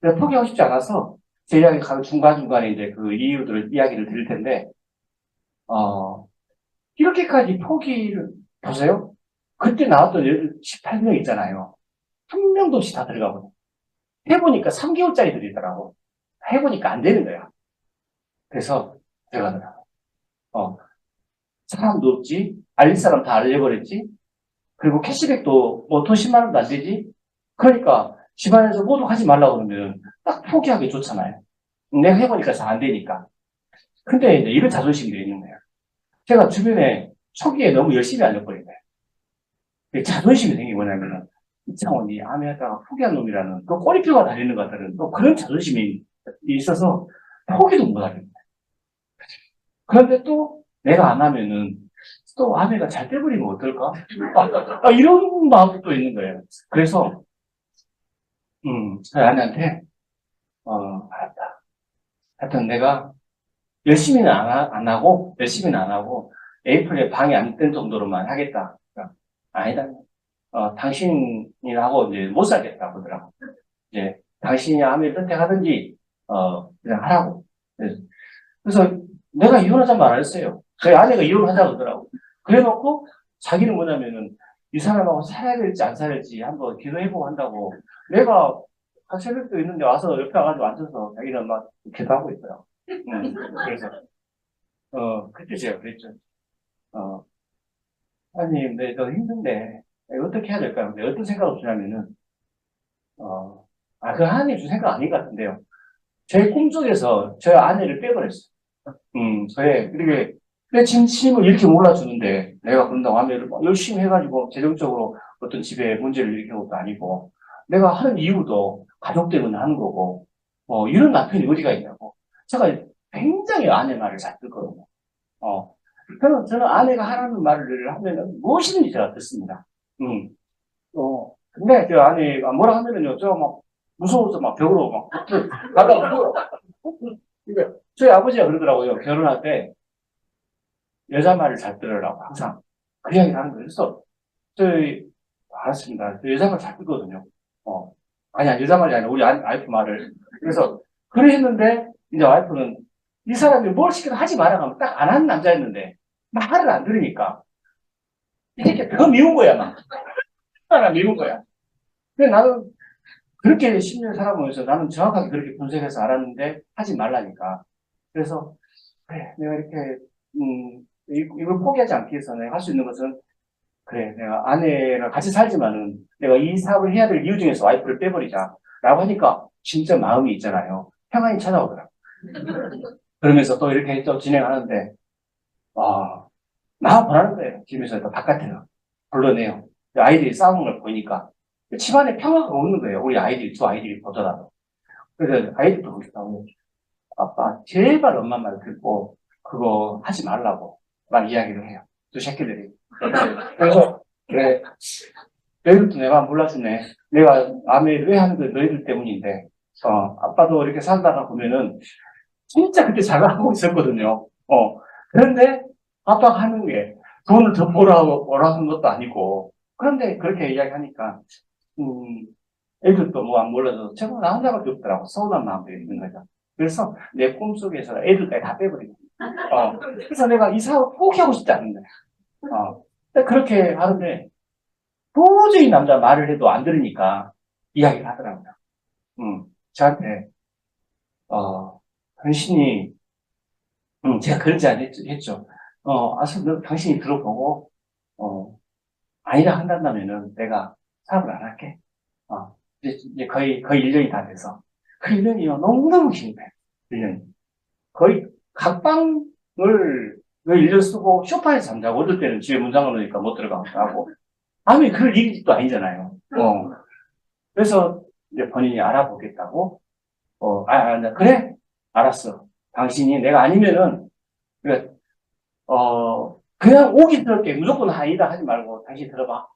내가 포기하고 싶지 않아서, 제 이야기 중간중간에 이제 그 이야기를 드릴 텐데, 어, 이렇게까지 포기를, 보세요. 그때 나왔던 18명 있잖아요. 한 명도 없이 다 들어가거든요. 해보니까 3개월짜리 들이더라고. 해보니까 안 되는 거야. 그래서 들어가더라고. 사람도 없지, 알릴 사람 다 알려버렸지, 그리고 캐시백도 뭐 돈 10만 원도 안 되지. 그러니까 집안에서 모두 하지 말라고 그러면 딱 포기하기 좋잖아요. 내가 해보니까 잘 안 되니까. 근데 이제 이런 자존심이 있는 거예요. 제가 주변에 초기에 너무 열심히 알려버린 거예요. 자존심이 생긴 게 뭐냐면, 이창원이 아메하다가 포기한 놈이라는 그 꼬리표가 달리는 것들은 또 그런 자존심이 있어서 포기도 못 하는 거예요. 그런데 또 내가 안 하면은 또 아내가 잘 돼버리면 어떨까? 이런 마음도 또 있는 거예요. 그래서 그 아내한테 알았다. 하여튼 내가 열심히는 안 하고 에이프릴에 방이 안 뜬 정도로만 하겠다. 그러니까, 아니다. 당신이라고 이제 못 살겠다 그러더라고. 이제 당신이 아내를 선택하든지 그냥 하라고. 그래서 내가 이혼하자 말했어요. 저희 아내가 이혼하자 그러더라고. 그래놓고 자기는 뭐냐면은 이 사람하고 살아야 될지 안 살아야 될지 한번 기도해보고 한다고. 내가 한 새벽도 있는데 와서 옆에 와가지고 앉아서 자기는 막 기도하고 있어요. 그래서 그때 제가 그랬죠. 어, 아니, 네, 너 힘든데 어떻게 해야 될까요? 근데 어떤 생각을 주냐면은 그 하나님 주 생각 아닌 것 같은데요. 제 꿈속에서 저 아내를 빼버렸어요. 그래, 이렇게, 내 진심을 이렇게 몰라주는데, 내가 그런다고 하면 열심히 해가지고, 재정적으로 어떤 집에 문제를 일으키는 것도 아니고, 내가 하는 이유도 가족 때문에 하는 거고, 이런 남편이 어디가 있냐고. 제가 굉장히 아내 말을 잘 듣거든요. 저는 아내가 하라는 말을 하면은 무엇이든지 제가 듣습니다. 근데 저 아내가 뭐라 하면은요, 저 막, 무서워서 막 벽으로 막, 가다가 그러니까 저희 아버지가 그러더라고요. 결혼할 때 여자 말을 잘 들으라고 항상 그 이야기를 하는 거예요. 그래서 저희 알았습니다. 저 여자 말 잘 듣거든요. 아니 여자 말이 아니라 우리 와이프 말을. 그래서 그래 했는데 이제 와이프는 이 사람이 뭘 시켜도 하지 마라 하면 딱 안 하는 남자였는데 말을 안 들으니까 이렇게 더 미운 거야 막. 하나 미운 거야. 근데 나는 그렇게 10년 살아보면서 나는 정확하게 그렇게 분석해서 알았는데 하지 말라니까. 그래서 그래, 내가 이렇게, 이걸 포기하지 않기 위해서 내가 할 수 있는 것은, 그래, 내가 아내랑 같이 살지만은, 내가 이 사업을 해야 될 이유 중에서 와이프를 빼버리자. 라고 하니까, 진짜 마음이 있잖아요. 평안이 찾아오더라고. 그러면서 또 이렇게 또 진행하는데, 나하고 보라는 거예요. 집에서 또 바깥에서. 불러내요. 아이들이 싸우는 걸 보니까. 집안에 평화가 없는 거예요. 우리 두 아이들이 보더라도. 그래서 아이들도 그렇다고. 아빠, 제발 엄마 말 듣고, 그거 하지 말라고, 막 이야기를 해요. 두 새끼들이. 그래서, 그래, 너희들도 내가 몰라주네. 내가 아메를 왜 하는 거 너희들 때문인데, 아빠도 이렇게 살다가 보면은, 진짜 그때 잘 나가고 있었거든요. 그런데, 아빠가 하는 게, 돈을 더 벌라는 것도 아니고, 그런데 그렇게 이야기하니까, 애들도 뭐 안 몰라서, 제가 나 혼자밖에 없더라고. 서운한 마음도 있는 거죠. 그래서 내 꿈속에서 애들까지 다 빼버리고. 그래서 내가 이 사업을 포기하고 싶지 않은 거야. 그렇게 하는데, 도저히 남자 말을 해도 안 들으니까 이야기를 하더라고요. 저한테, 당신이, 제가 그런지 안 했죠. 당신이 들어보고, 아니다 한다면은 내가 사업을 안 할게. 이제 거의 1년이 다 돼서. 그 1년이요. 너무너무 긴 거예요. 1년이. 거의 각방을 1년 쓰고 소파에서 잠자고 어떨 때는 집에 문 잠궈놓으니까 못 들어가고 하고. 아니, 그럴 일도 아니잖아요. 그래서 이제 본인이 알아보겠다고. 그래? 알았어. 당신이 내가 아니면은, 그래, 그냥 오기스럽게 무조건 아니다 하지 말고 당신 들어봐.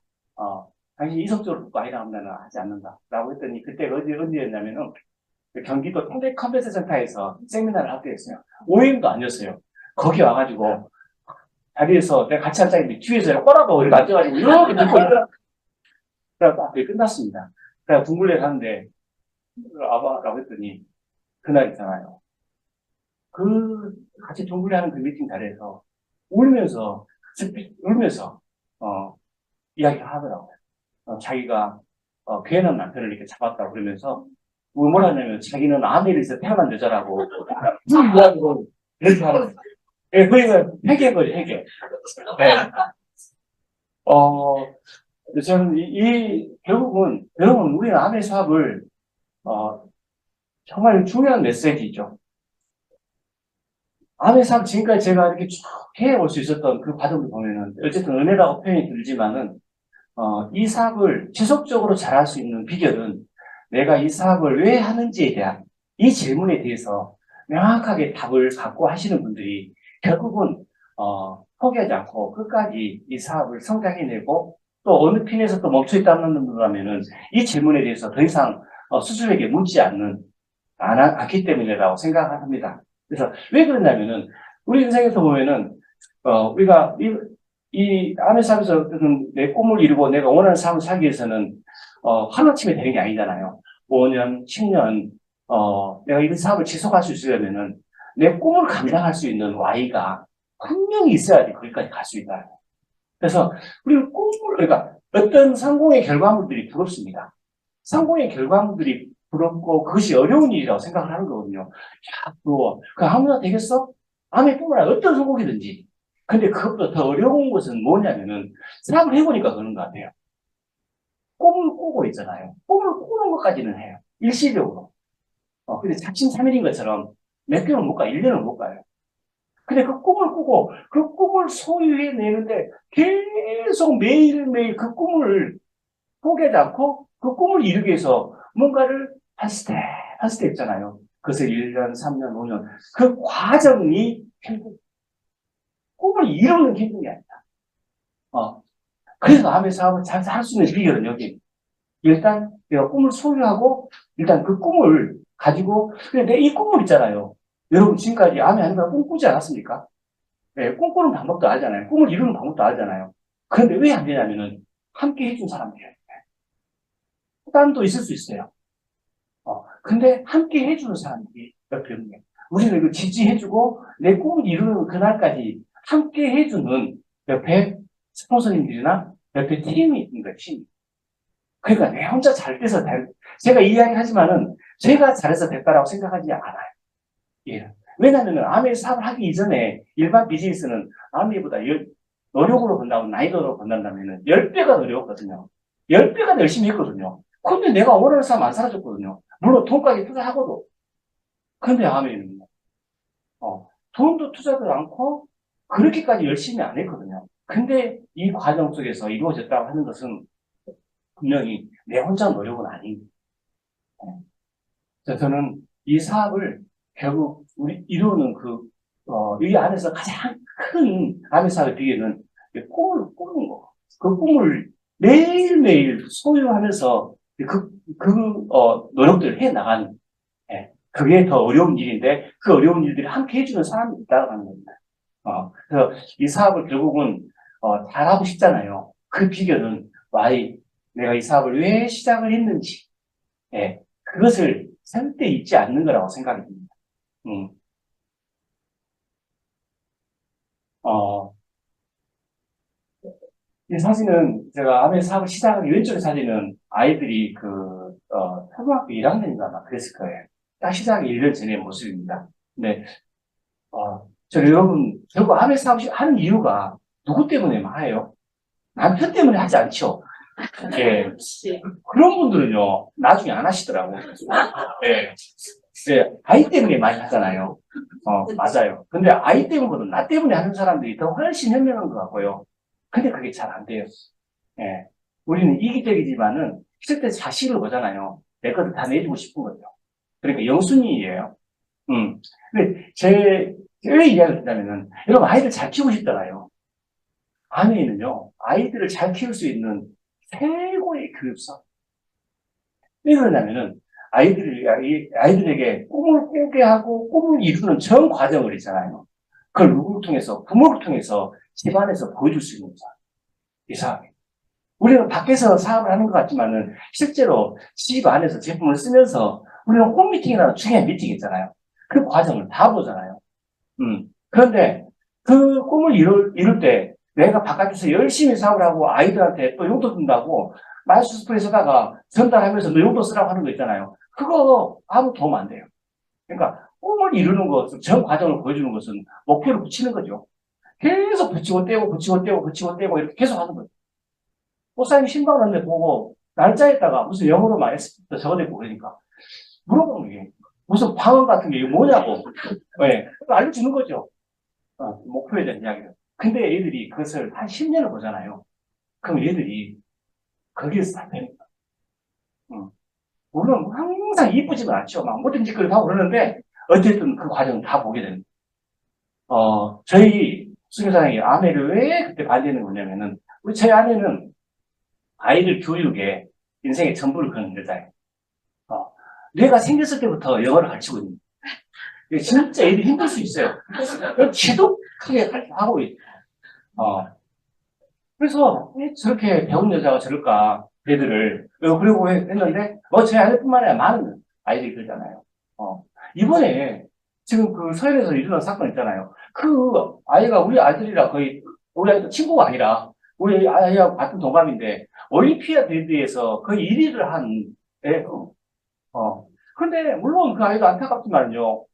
당신 이성적으로 듣고 아니다 하면 나는 하지 않는다. 라고 했더니 그때가 언제였냐면은 경기도 통대 컴퓨터 센터에서 세미나를 하게 됐어요. OM도 아니었어요. 거기 와가지고 자리에서 내가 같이 앉아있는데 뒤에서 꼬라도 이렇게 앉아가지고 이렇게 듣고 있더라. 그래서 그게 끝났습니다. 그래서 둥글레를 하는데 아바라고 했더니 그날 있잖아요. 그 같이 둥글레 하는 그 미팅 자리에서 울면서 울면서 이야기를 하더라고요. 자기가 괜한 남편을 이렇게 잡았다고 그러면서 뭐라 하냐면 자기는 아메리에서 태어난 여자라고 이야기로 이렇게 하는 예, 그러니까 회개인 거죠, 회개. 네. 저는 결국은, 여러분, 우리 아메 사업을, 정말 중요한 메시지죠. 아메 사업 지금까지 제가 이렇게 쭉 해올 수 있었던 그 과정을 보면은, 어쨌든 은혜라고 표현이 들지만은, 이 사업을 지속적으로 잘할 수 있는 비결은 내가 이 사업을 왜 하는지에 대한 이 질문에 대해서 명확하게 답을 갖고 하시는 분들이 결국은 포기하지 않고 끝까지 이 사업을 성장해내고 또 어느 핀에서 또 멈춰있다는 분들라면은 이 질문에 대해서 더 이상 스스로에게 묻지 않기 때문이라고 생각합니다. 그래서 왜 그러냐면은 우리 인생에서 보면은 우리가 이 아메 사업에서 내 꿈을 이루고 내가 원하는 삶을 살기 위해서는 하루아침에 되는 게 아니잖아요. 5년, 10년 내가 이 사업을 지속할 수 있으려면은 내 꿈을 감당할 수 있는 Y가 분명히 있어야지 거기까지 갈 수 있다. 그래서 우리는 그러니까 어떤 성공의 결과물들이 부럽습니다. 성공의 결과물들이 부럽고 그것이 어려운 일이라고 생각을 하는 거거든요. 야, 부러워. 그 아무나 되겠어? 아메뿐만 아니라 어떤 성공이든지. 근데 그것보다 더 어려운 것은 뭐냐면은 사업을 해보니까 그런 것 같아요. 꿈을 꾸고 있잖아요. 꿈을 꾸는 것까지는 해요. 일시적으로. 근데 작심삼일인 것처럼 몇 개월 못 가요. 1년을 못 가요. 근데 그 꿈을 꾸고 그 꿈을 소유해내는데 계속 매일매일 그 꿈을 포기하지 않고 그 꿈을 이루기 위해서 뭔가를 한 스텝 한 스텝 있잖아요. 그래서 1년, 3년, 5년 그 과정이 힘든 꿈을 이루는 힘든 게 아니다. 그래서 암의 사업을 잘 할 수 있는 비결은 여기. 일단 내가 꿈을 소유하고 일단 그 꿈을 가지고 근데 이 꿈을 있잖아요. 여러분 지금까지 암이 아닌가 꿈꾸지 않았습니까? 네, 꿈꾸는 방법도 알잖아요. 꿈을 이루는 방법도 알잖아요. 그런데 왜 안 되냐면은 함께 해준 사람들이에요. 부담도 있을 수 있어요. 근데 함께 해주는 사람들이 옆에 없는 거예요. 우리는 이거 지지해주고 내 꿈을 이루는 그날까지 함께 해주는 옆에 스폰서님들이나 옆에 팀이 있는 거예요, 팀. 그러니까 내 혼자 잘 돼서 제가 이야기 하지만은 제가 잘해서 됐다라고 생각하지 않아요. 예. 왜냐면은 아메 사업을 하기 이전에 일반 비즈니스는 아메보다 노력으로 번다고 나이도로 번다면은 10배가 노력했거든요. 10배가 열심히 했거든요. 근데 내가 원하는 사람 안 사라졌거든요. 물론 돈까지 투자하고도. 근데 아메는 돈도 투자도 않고 그렇게까지 열심히 안 했거든요. 근데 이 과정 속에서 이루어졌다고 하는 것은 분명히 내 혼자 노력은 아닙니다. 저는 이 사업을 결국 우리 이루는 이 안에서 가장 큰 아메 사업의 비결은 꿈을 꾸는 거. 그 꿈을 매일매일 소유하면서 노력들을 해 나가는, 예. 그게 더 어려운 일인데, 그 어려운 일들을 함께 해주는 사람이 있다는 겁니다. 그래서 이 사업을 결국은, 잘하고 싶잖아요. 그 비결은, 내가 이 사업을 왜 시작을 했는지, 예. 그것을 절대 잊지 않는 거라고 생각이 듭니다. 어, 이 사진은 제가 아메 사업을 시작하기 왼쪽 사진은 아이들이 초등학교 1학년인가 막 그랬을 거예요. 딱 시작하기 1년 전의 모습입니다. 근데, 여러분, 결국 아메 사업을 하는 이유가 누구 때문에 해요? 남편 때문에 하지 않죠? 예. 그런 분들은요, 나중에 안 하시더라고요. 예. 네, 아이 때문에 많이 하잖아요. 맞아요. 근데 아이 때문보다 나 때문에 하는 사람들이 더 훨씬 현명한 것 같고요. 근데 그게 잘 안 돼요. 예. 우리는 이기적이지만은 시작 때 자식을 보잖아요. 내 것을 다 내주고 싶은 거죠. 그러니까 영순이에요. 근데 왜 이야기를 드냐면은, 여러분 아이들 잘 키우고 싶잖아요. 아내는요, 아이들을 잘 키울 수 있는 최고의 교육사. 왜 그러냐면은, 아이들에게 꿈을 꾸게 하고 꿈을 이루는 전 과정을 있잖아요. 그걸 누구를 통해서, 부모를 통해서 집안에서 보여줄 수 있는 거죠. 이 사람이. 우리는 밖에서 사업을 하는 것 같지만은 실제로 집 안에서 제품을 쓰면서 우리는 홈미팅이라는 중요한 미팅이 있잖아요. 그 과정을 다 보잖아요. 그런데 그 꿈을 이룰 때 내가 바깥에서 열심히 사업을 하고 아이들한테 또 용돈 준다고 마이스 스프레이에다가 전달하면서 너 용돈 쓰라고 하는 거 있잖아요. 그거 아무 도움 안 돼요. 그러니까 꿈을 이루는 것은 전 과정을 보여주는 것은 목표를 붙이는 거죠. 계속 붙이고 떼고 붙이고 떼고 붙이고 떼고 이렇게 계속 하는 거죠. 목사님 신방 났는데 보고 날짜에다가 무슨 영어로 많이 적어내고 그러니까 물어보는 게 무슨 방언 같은 게 뭐냐고 네, 알려주는 거죠. 목표에 대한 이야기를. 근데 얘들이 그것을 한 10년을 보잖아요. 그럼 얘들이 거기에서 안 됩니다. 물론 항상 이쁘지는 않죠. 막 모든 짓거리 다 그러는데 어쨌든 그 과정을 다 보게 됩니다. 저희 수교사장이 아내를 왜 그때 반대하는 거냐면은 우리 제 아내는 아이들 교육에 인생의 전부를 거는 여자예요. 뇌가 생겼을 때부터 영어를 가르치고 있는 거예요. 진짜 애들이 힘들 수 있어요. 지독하게 하고 있어요. 그래서 왜 저렇게 배운 여자가 저럴까 애들을 그러고 했는데 제 아내뿐만 아니라 많은 아이들이 그러잖아요. 이번에 지금 그 서울에서 일어난 사건 있잖아요. 그 아이가 우리 아이들이랑 거의 우리 아이들 친구가 아니라 우리 아이하고 같은 동갑인데 올림피아드에서 거의 1위를 한 애고 그런데 물론 그 아이도 안타깝지만요.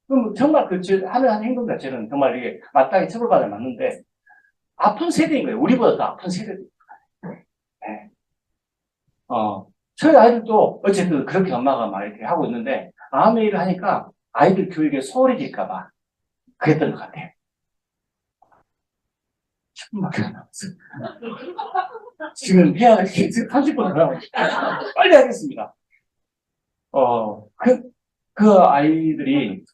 그럼 정말 하는 행동 자체는 정말 이게 마땅히 처벌받아 맞는데 아픈 세대인 거예요. 우리보다 더 아픈 세대. 네. 저희 아이들도 어쨌든 그렇게 엄마가 막 이렇게 하고 있는데 암의 일을 하니까 아이들 교육에 소홀해질까봐 그랬던 것 같아요. 10분밖에 안 남았어요. 지금 해야 할 게 30분 남았어요. 빨리 하겠습니다. 그 아이들이,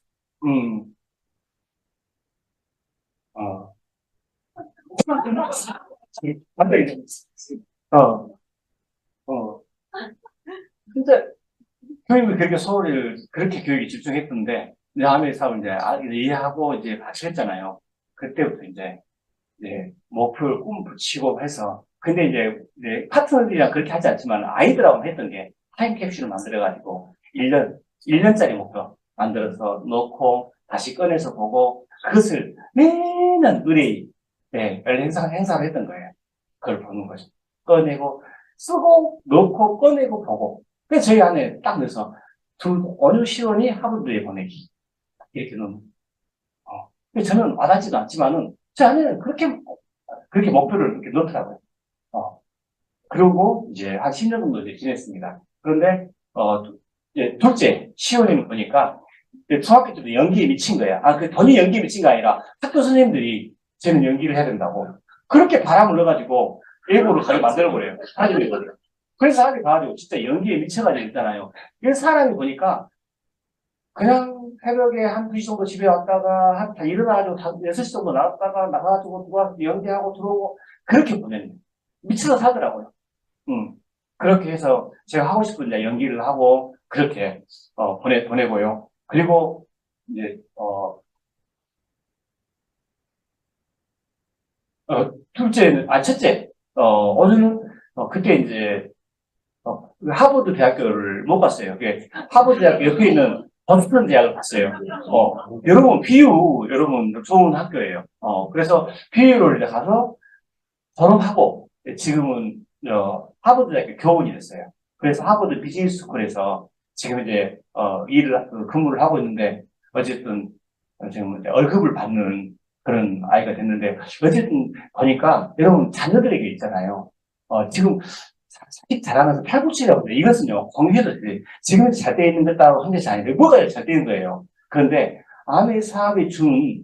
어, 반대, 어, 어. 진짜 교육을 그렇게 그렇게 교육에 집중했던데, 이제 아메리 사업을 이제 이해하고 이제 같이 했잖아요. 그때부터 이제 목표를 꿈 붙이고 해서, 근데 이제 파트너들이랑 그렇게 하지 않지만 아이들하고 했던 게 타임캡슐을 만들어가지고 1년짜리 목표 만들어서 놓고 다시 꺼내서 보고 그것을 매년 의뢰인, 행사를 했던 거예요. 그걸 보는 거죠. 꺼내고, 쓰고, 놓고, 꺼내고, 보고. 그래서 저희 안에 딱 넣어서 어느 시원이 하버드에 보내기. 이렇게 넣는. 저는 와닿지도 않지만은, 제 아내는 그렇게 목표를 이렇게 넣더라고요. 그리고 이제 한 10년 정도 이제 지냈습니다. 그런데, 이제 둘째, 시원이 보니까, 중학교 때도 연기에 미친 거야. 그 본인이 연기에 미친 거 아니라 학교 선생님들이 쟤는 연기를 해야 된다고. 그렇게 바람을 넣어가지고 일부러 가게 만들어버려요. 가지고 그래서 하게 가가지고 진짜 연기에 미쳐가지고 있잖아요. 이 사람이 보니까 그냥 새벽에 한 2시 정도 집에 왔다가 다 일어나가지고 6시 정도 나갔다가 나가가지고 누가 연기하고 들어오고 그렇게 보내는 거예요. 미쳐서 사더라고요. 그렇게 해서 제가 하고 싶은 이제 연기를 하고 그렇게 보내고요. 그리고 이제 첫째, 오늘은 그때 이제 하버드 대학교를 못 갔어요. 하버드 대학교 옆에 있는 버스턴 대학을 갔어요. 여러분 좋은 학교예요. 그래서 BU를 이제 가서 졸업하고 지금은 하버드 대학교 교원이 됐어요. 그래서 하버드 비즈니스 스쿨에서 지금 이제 근무를 하고 있는데 어쨌든 지금 이제 월급을 받는 그런 아이가 됐는데 어쨌든 보니까 여러분 자녀들에게 있잖아요. 지금 사직 잘하면서 팔꿈치라고 해요. 이것은요 공개도 돼. 지금 잘 되어 있는 것 따로 한 것이 아니라 뭐가 잘 되는 거예요. 그런데 아내 사업이 준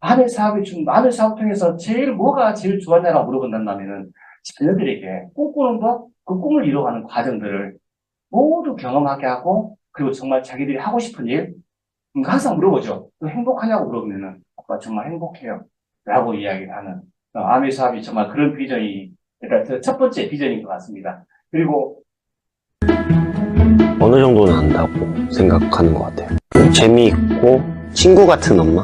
아내 사업 통해서 뭐가 제일 좋았냐라고 물어본다면은 자녀들에게 꿈꾸는 것, 그 꿈을 이루어가는 과정들을 모두 경험하게 하고 그리고 정말 자기들이 하고 싶은 일 항상 물어보죠. 행복하냐고 물어보면은 아빠 정말 행복해요. 라고 이야기를 하는 아메 사업이 정말 그런 비전이 그러니까 첫 번째 비전인 것 같습니다. 그리고 어느 정도는 안다고 생각하는 것 같아요. 재미있고 친구 같은 엄마?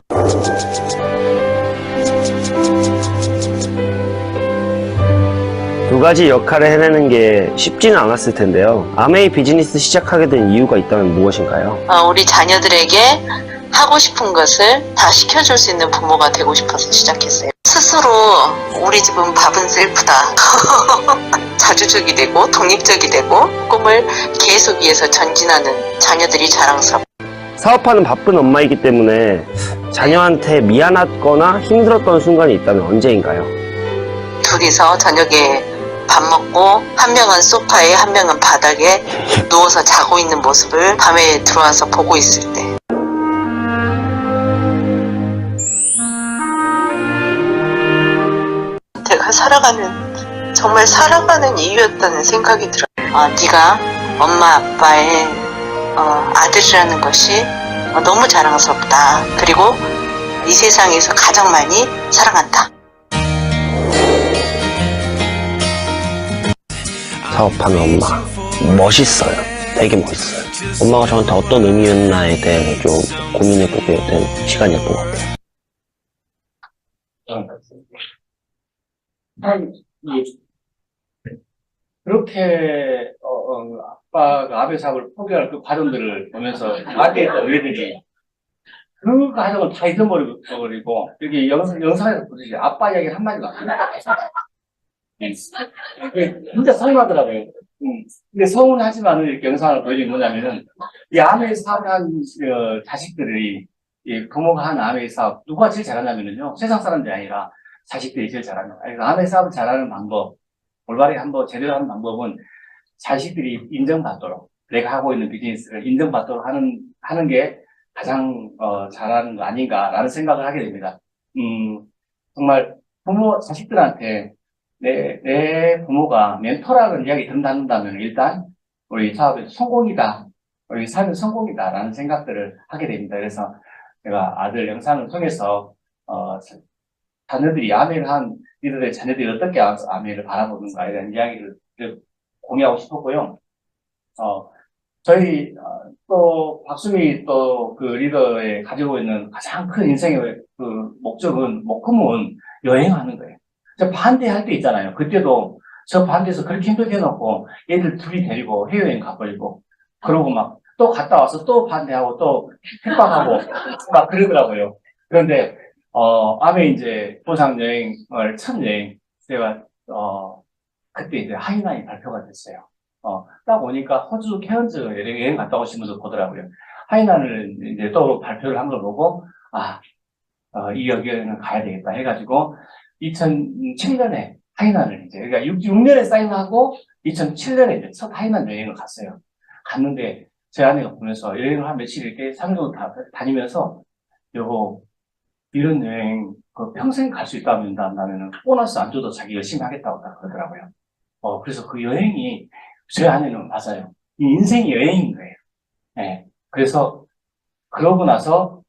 두 가지 역할을 해내는 게 쉽지는 않았을 텐데요. 아메이 비즈니스 시작하게 된 이유가 있다면 무엇인가요? 우리 자녀들에게 하고 싶은 것을 다 시켜줄 수 있는 부모가 되고 싶어서 시작했어요. 스스로 우리 집은 밥은 셀프다. 자주적이 되고 독립적이 되고 꿈을 계속 위해서 전진하는 자녀들이 자랑스럽다. 사업하는 바쁜 엄마이기 때문에 자녀한테 미안하거나 힘들었던 순간이 있다면 언제인가요? 둘이서 저녁에 밥 먹고 한 명은 소파에 한 명은 바닥에 누워서 자고 있는 모습을 밤에 들어와서 보고 있을 때 제가 정말 살아가는 이유였다는 생각이 들어요. 네가 엄마 아빠의 아들이라는 것이 너무 자랑스럽다. 그리고 이 세상에서 가장 많이 사랑한다. 사업하는 엄마 멋있어요. 되게 멋있어요. 엄마가 저한테 어떤 의미였나에 대해 좀 고민해보게 된 시간이었던 것 같아요. 그렇게 아빠가 아베 사업을 포기할 그 과정들을 보면서 아베의 의뢰들이 그 과정을 다 잊어버리고 여기 영상에서 보듯이 아빠 이야기를 한마디도 안 해요. 진짜 서운하더라고요. 근데 서운하지만은 이렇게 영상을 보여준 뭐냐면은 이 아메이 사업을 한 자식들이 이 부모가 한 아메이 사업 누가 제일 잘하냐면은요 세상 사람들이 아니라 자식들이 제일 잘하는 거예요. 아메이 사업을 잘하는 방법 올바르게 한번 제대로 하는 방법은 자식들이 인정받도록 내가 하고 있는 비즈니스를 인정받도록 하는 게 가장 잘하는 거 아닌가라는 생각을 하게 됩니다. 정말 부모 자식들한테 내 부모가 멘토라는 이야기 듣는다면 일단 우리 사업에서 성공이다, 우리 삶은 성공이다라는 생각들을 하게 됩니다. 그래서 제가 아들 영상을 통해서 자녀들이 아메를 한 리더들의 자녀들이 어떻게 아메를 바라보는가에 대한 이야기를 공유하고 싶었고요. 저희 또 박수미 또 그 리더에 가지고 있는 가장 큰 인생의 그 목적은 목표는 여행하는 거예요. 저 반대할 때 있잖아요. 그때도 저 반대에서 그렇게 힘들게 해놓고 얘들 둘이 데리고 해외여행 가버리고 그러고 막 또 갔다 와서 또 반대하고 또 핍박하고 막 그러더라고요. 그런데 아메 이제 보상 여행을 첫 여행 제가 그때 이제 하이나이 발표가 됐어요. 딱 오니까 호주 케언즈 여행 갔다 오신 분들 보더라고요. 하이난을 이제 또 발표를 한 걸 보고 이 여기는 가야 되겠다 해가지고 2007년에 하이난을 이제 그러니까 6년에 사인하고 2007년에 이제 첫 하이난 여행을 갔어요. 갔는데 제 아내가 보면서 여행을 한 며칠 이렇게 3년 다 다니면서 여보 이런 여행 평생 갈 수 있다면 나는 보너스 안 줘도 자기 열심히 하겠다고 그러더라고요. 그래서 그 여행이 제 아내는 맞아요. 이 인생이 여행인 거예요. 네. 그래서 그러고 나서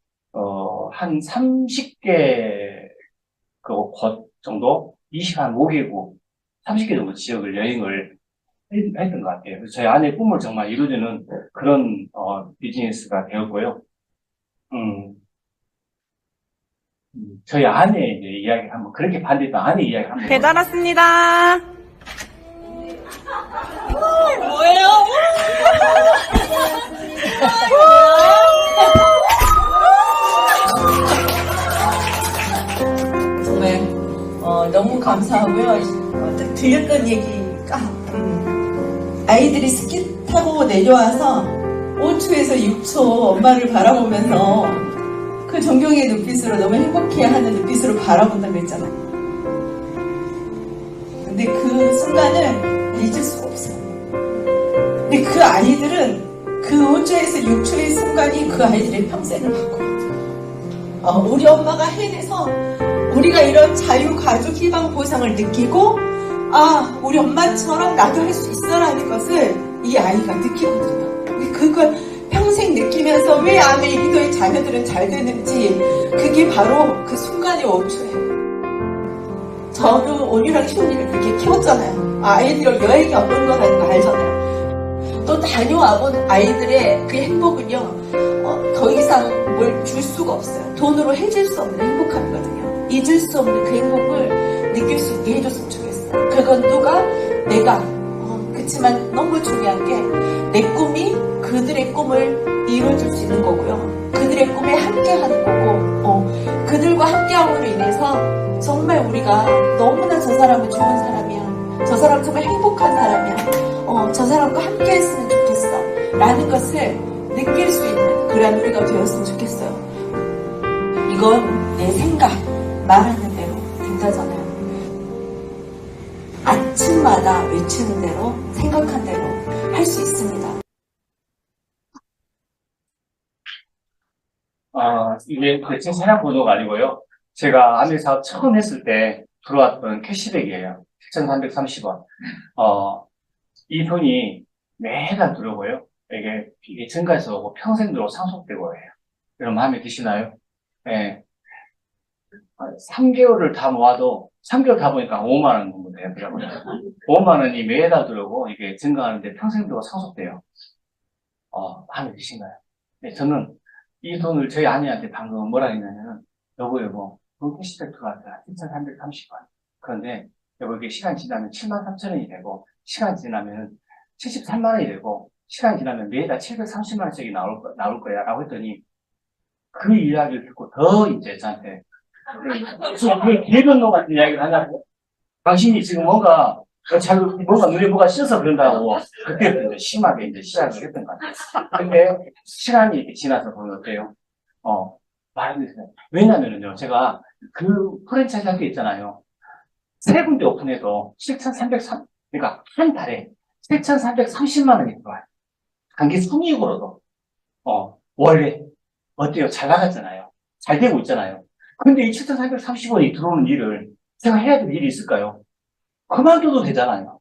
한 30개 곳 정도 25개국 30개 정도 지역을 여행을 했던 것 같아요. 그래서 저희 아내의 꿈을 정말 이루어주는 그런 비즈니스가 되었고요. 저희 아내의 이제 이야기 한번 그렇게 반대했던 아내 이야기 한번 배달 왔습니다. 뭐예요? 정말 너무 감사하고요. 딱 들렸던 얘기가 아이들이 스키 타고 내려와서 5초에서 6초 엄마를 바라보면서 그 존경의 눈빛으로 너무 행복해하는 눈빛으로 바라본다고 했잖아요. 근데 그 순간을 잊을 수가 없어요. 근데 그 아이들은 그 5초에서 6초의 순간이 그 아이들의 평생을 바꿔요. 우리 엄마가 해내서 우리가 이런 자유, 가족, 희망, 보상을 느끼고 우리 엄마처럼 나도 할 수 있어라는 것을 이 아이가 느끼거든요. 근데 그걸 평생 느끼면서 왜 아메 리더의 자녀들은 잘 되는지 그게 바로 그 순간의 5초예요. 저도 온유랑 시온이를 그렇게 키웠잖아요. 아이들을 여행이 어떤 거라는 거 알잖아요. 또 다녀와본 아이들의 그 행복은요, 더 이상 뭘 줄 수가 없어요. 돈으로 해줄 수 없는 행복함이거든요. 잊을 수 없는 그 행복을 느낄 수 있게 해줬으면 좋겠어요. 그건 누가? 내가. 그렇지만 너무 중요한 게 내 꿈이 그들의 꿈을 이루어줄 수 있는 거고요. 그들의 꿈에 함께하는 거고, 그들과 함께함으로 인해서 정말 우리가 너무나 저 사람은 좋은 사람이야, 저 사람은 정말 행복한 사람이야, 저 사람과 함께 했으면 좋겠어 라는 것을 느낄 수 있는 그런 우리가 되었으면 좋겠어요. 이건 내 생각, 말하는 대로 된다잖아요. 아침마다 외치는 대로, 생각한 대로 할 수 있습니다. 이게 제 사냥 번호가 아니고요. 제가 아미 사업 처음 했을 때 들어왔던 캐시백이에요. 7,330원. 이 돈이 매달 들어오고요. 이게 증가해서 오고 평생 들어 상속되고 해요. 여러분 마음에 드시나요? 네. 3개월을 다 모아도 3개월 다 보니까 5만 원 정도 되더라고요. 5만 원이 매달 들어오고 이게 증가하는데 평생 들어 상속돼요. 마음에 드신가요? 네, 저는 이 돈을 저희 아내한테 방금 뭐라 했냐면은, 여보, 돈 캐시백 들어왔다. 7,330원. 그런데, 여보, 이게 시간 지나면 73,000원이 되고, 시간 지나면 73만 원이 되고, 시간 지나면 매달 730만 원씩이 나올 거야. 라고 했더니, 그 이야기를 듣고 더 이제 저한테, 그 대변로 같은 이야기를 하냐고. 당신이 지금 뭔가 눈에 뭐가 씌어서 그런다고, 그때부터 이제 심하게 이제 시작을 했던 것 같아요. 근데, 시간이 이렇게 지나서 보면 어때요? 말해주세요. 왜냐면은요, 제가 그 프랜차이즈 할 때 있잖아요. 3군데 오픈해도 7,303, 그러니까 한 달에 7,330만 원이 들어와요. 단기 순이익으로도. 원래, 어때요? 잘 나갔잖아요. 잘 되고 있잖아요. 근데 이 7,330원이 들어오는 일을 제가 해야 될 일이 있을까요? 그만둬도 되잖아요.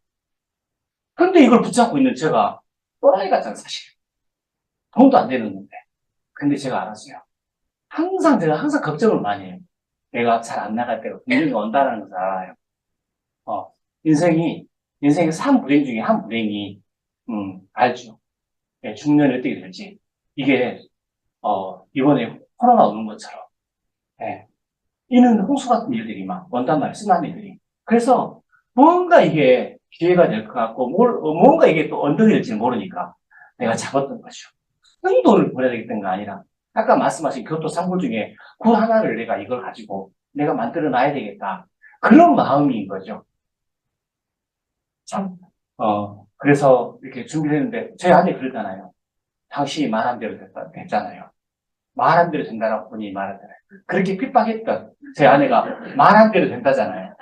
근데 이걸 붙잡고 있는 제가 또라이 같잖아요, 사실. 돈도 안 되는데. 근데 제가 알았어요. 제가 항상 걱정을 많이 해요. 내가 잘 안 나갈 때가 분명히 온다는 것을 알아요. 인생의 3불행 중에 한 불행이, 알죠. 네, 중년에 어떻게 될지. 이게, 이번에 코로나 오는 것처럼, 네, 이는 홍수 같은 일들이 막 온단 말이에요, 쓰나미들이. 그래서 뭔가 이게 기회가 될 것 같고, 뭔가 이게 또 언덕이 될지 모르니까 내가 잡았던 거죠. 큰 돈을 벌어야 되겠다는 거 아니라, 아까 말씀하신 교토 3구 중에 그 하나를 내가 이걸 가지고 내가 만들어 놔야 되겠다. 그런 마음인 거죠. 참, 그래서 이렇게 준비를 했는데, 저희 아내 그러잖아요. 당신이 말한 대로 됐잖아요. 말한 대로 된다라고 본인이 말하잖아요. 그렇게 핍박했던 제 아내가 말한 대로 된다잖아요.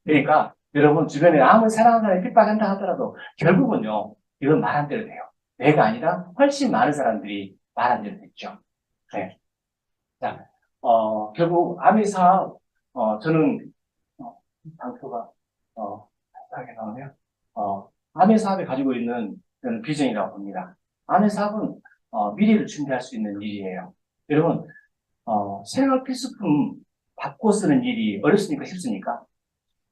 그러니까 여러분 주변에 아무리 사랑하는 사람이 핍박한다 하더라도 결국은요, 이건 말한 대로 돼요. 내가 아니라 훨씬 많은 사람들이 말한 대로 됐죠. 네. 자, 결국 아미 사업, 저는 당초가 하게 나오네요. 아미 사업이 가지고 있는 저는 비전이라고 봅니다. 아미 사업은 미래를 준비할 수 있는 일이에요. 여러분, 생활 필수품 바꿔 쓰는 일이 어렵습니까? 쉽습니까?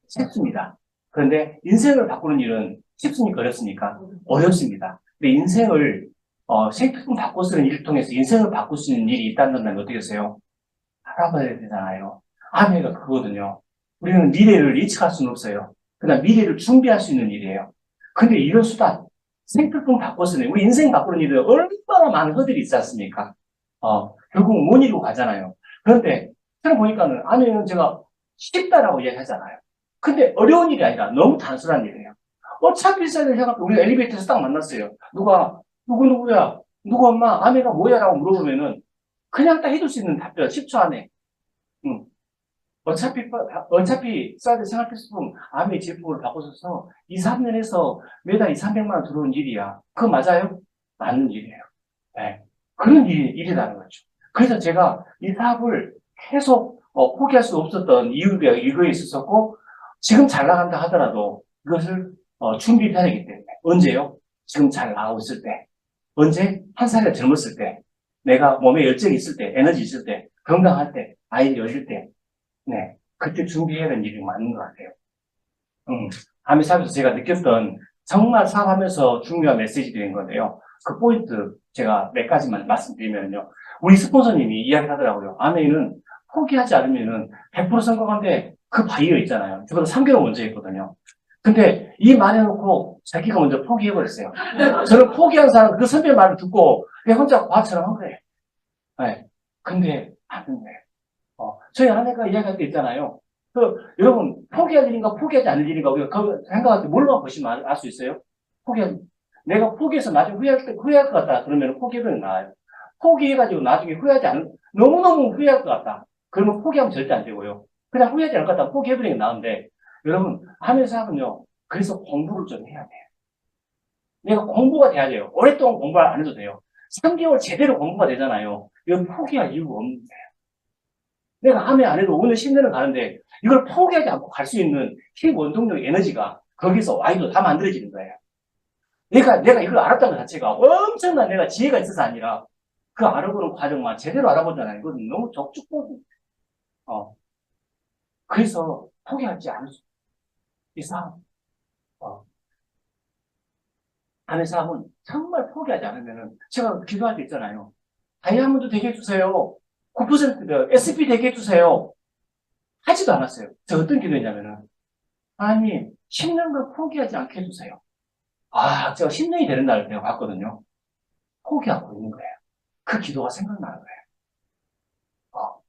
쉽습니다. 그런데 인생을 바꾸는 일은 쉽습니까? 어렵습니까? 어렵습니다. 근데 인생을 생필품 바꿔 쓰는 일을 통해서 인생을 바꿀 수 있는 일이 있다는 건 어떻게 하세요? 알아봐야 되잖아요. 아미가 그거거든요. 우리는 미래를 예측할 수는 없어요. 그냥 미래를 준비할 수 있는 일이에요. 근데 이런 수단, 생필품 바꿔 쓰는, 우리 인생 바꾸는 일은 얼마나 많은 허들이 있지 않습니까? 결국은 못 이루고 가잖아요. 그런데, 저는 보니까는, 아내는 제가 쉽다라고 이야기하잖아요. 근데 어려운 일이 아니라 너무 단순한 일이에요. 어차피 있어야 될 생각, 우리가 엘리베이터에서 딱 만났어요. 누구야? 누구 엄마? 아내가 뭐야? 라고 물어보면은, 그냥 딱 해줄 수 있는 답변, 10초 안에. 어차피 써야 될 생활 필수품, 아미 제품을 바꿔줘서 2, 3년에서 매달 2, 300만 원 들어오는 일이야. 그거 맞아요? 맞는 일이에요. 네. 그런 일이라는 거죠. 그래서 제가 이 사업을 계속 포기할 수 없었던 이유가 이거에 있었고, 지금 잘 나간다 하더라도 이것을 준비를 해야 되기 때문에. 언제요? 지금 잘 나가고 있을 때. 언제? 한 살이나 젊었을 때. 내가 몸에 열정이 있을 때, 에너지 있을 때, 건강할 때, 아이들이 어릴 때. 네. 그때 준비해야 되는 일이 맞는 것 같아요. 아미 사업에서 제가 느꼈던 정말 사업하면서 중요한 메시지 드린 건데요. 그 포인트 제가 몇 가지만 말씀드리면요. 우리 스폰서님이 이야기하더라고요. 아메이는 포기하지 않으면은 100% 성공한데 그 바이어 있잖아요. 저보다 3개월 먼저 했거든요. 근데 이 말 해놓고 자기가 먼저 포기해버렸어요. 저는 포기한 사람 그 선배 말을 듣고 그냥 혼자 과처럼 한 거예요. 네. 근데 안 된대요. 저희 아내가 이야기할 때 있잖아요. 여러분, 포기할 일인가, 포기하지 않을 일인가, 우리가 그 생각할 때 뭘로 보시면 알 수 있어요? 내가 포기해서 나중에 후회할 것 같다. 그러면 포기해버리는 나아요. 포기해가지고 나중에 너무너무 후회할 것 같다. 그러면 포기하면 절대 안 되고요. 그냥 후회하지 않을 것 같다. 포기해버리는 게 나은데, 여러분, 하면서 하면요. 그래서 공부를 좀 해야 돼요. 내가 공부가 돼야 돼요. 오랫동안 공부 안 해도 돼요. 3개월 제대로 공부가 되잖아요. 이건 포기할 이유가 없는 거예요. 내가 하면 안 해도 5년, 10년은 가는데 이걸 포기하지 않고 갈 수 있는 힘, 원동력, 에너지가 거기서 와이도 다 만들어지는 거예요. 내가 이걸 알았다는 것 자체가 엄청난 내가 지혜가 있어서 아니라 그 알아보는 과정만 제대로 알아보잖아요. 이건 너무 적축보고. 그래서 포기하지 않을 수. 이 사람, 아는 사람은 정말 포기하지 않으면은 제가 기도할 때 있잖아요. 다이아몬드 되게 해주세요. 9% SP 되게 해주세요. 하지도 않았어요. 저 어떤 기도했냐면은, 하나님, 10년간 포기하지 않게 해주세요. 제가 10년이 되는 날을 내가 봤거든요. 포기하고 있는 거예요. 그 기도가 생각나는 거예요.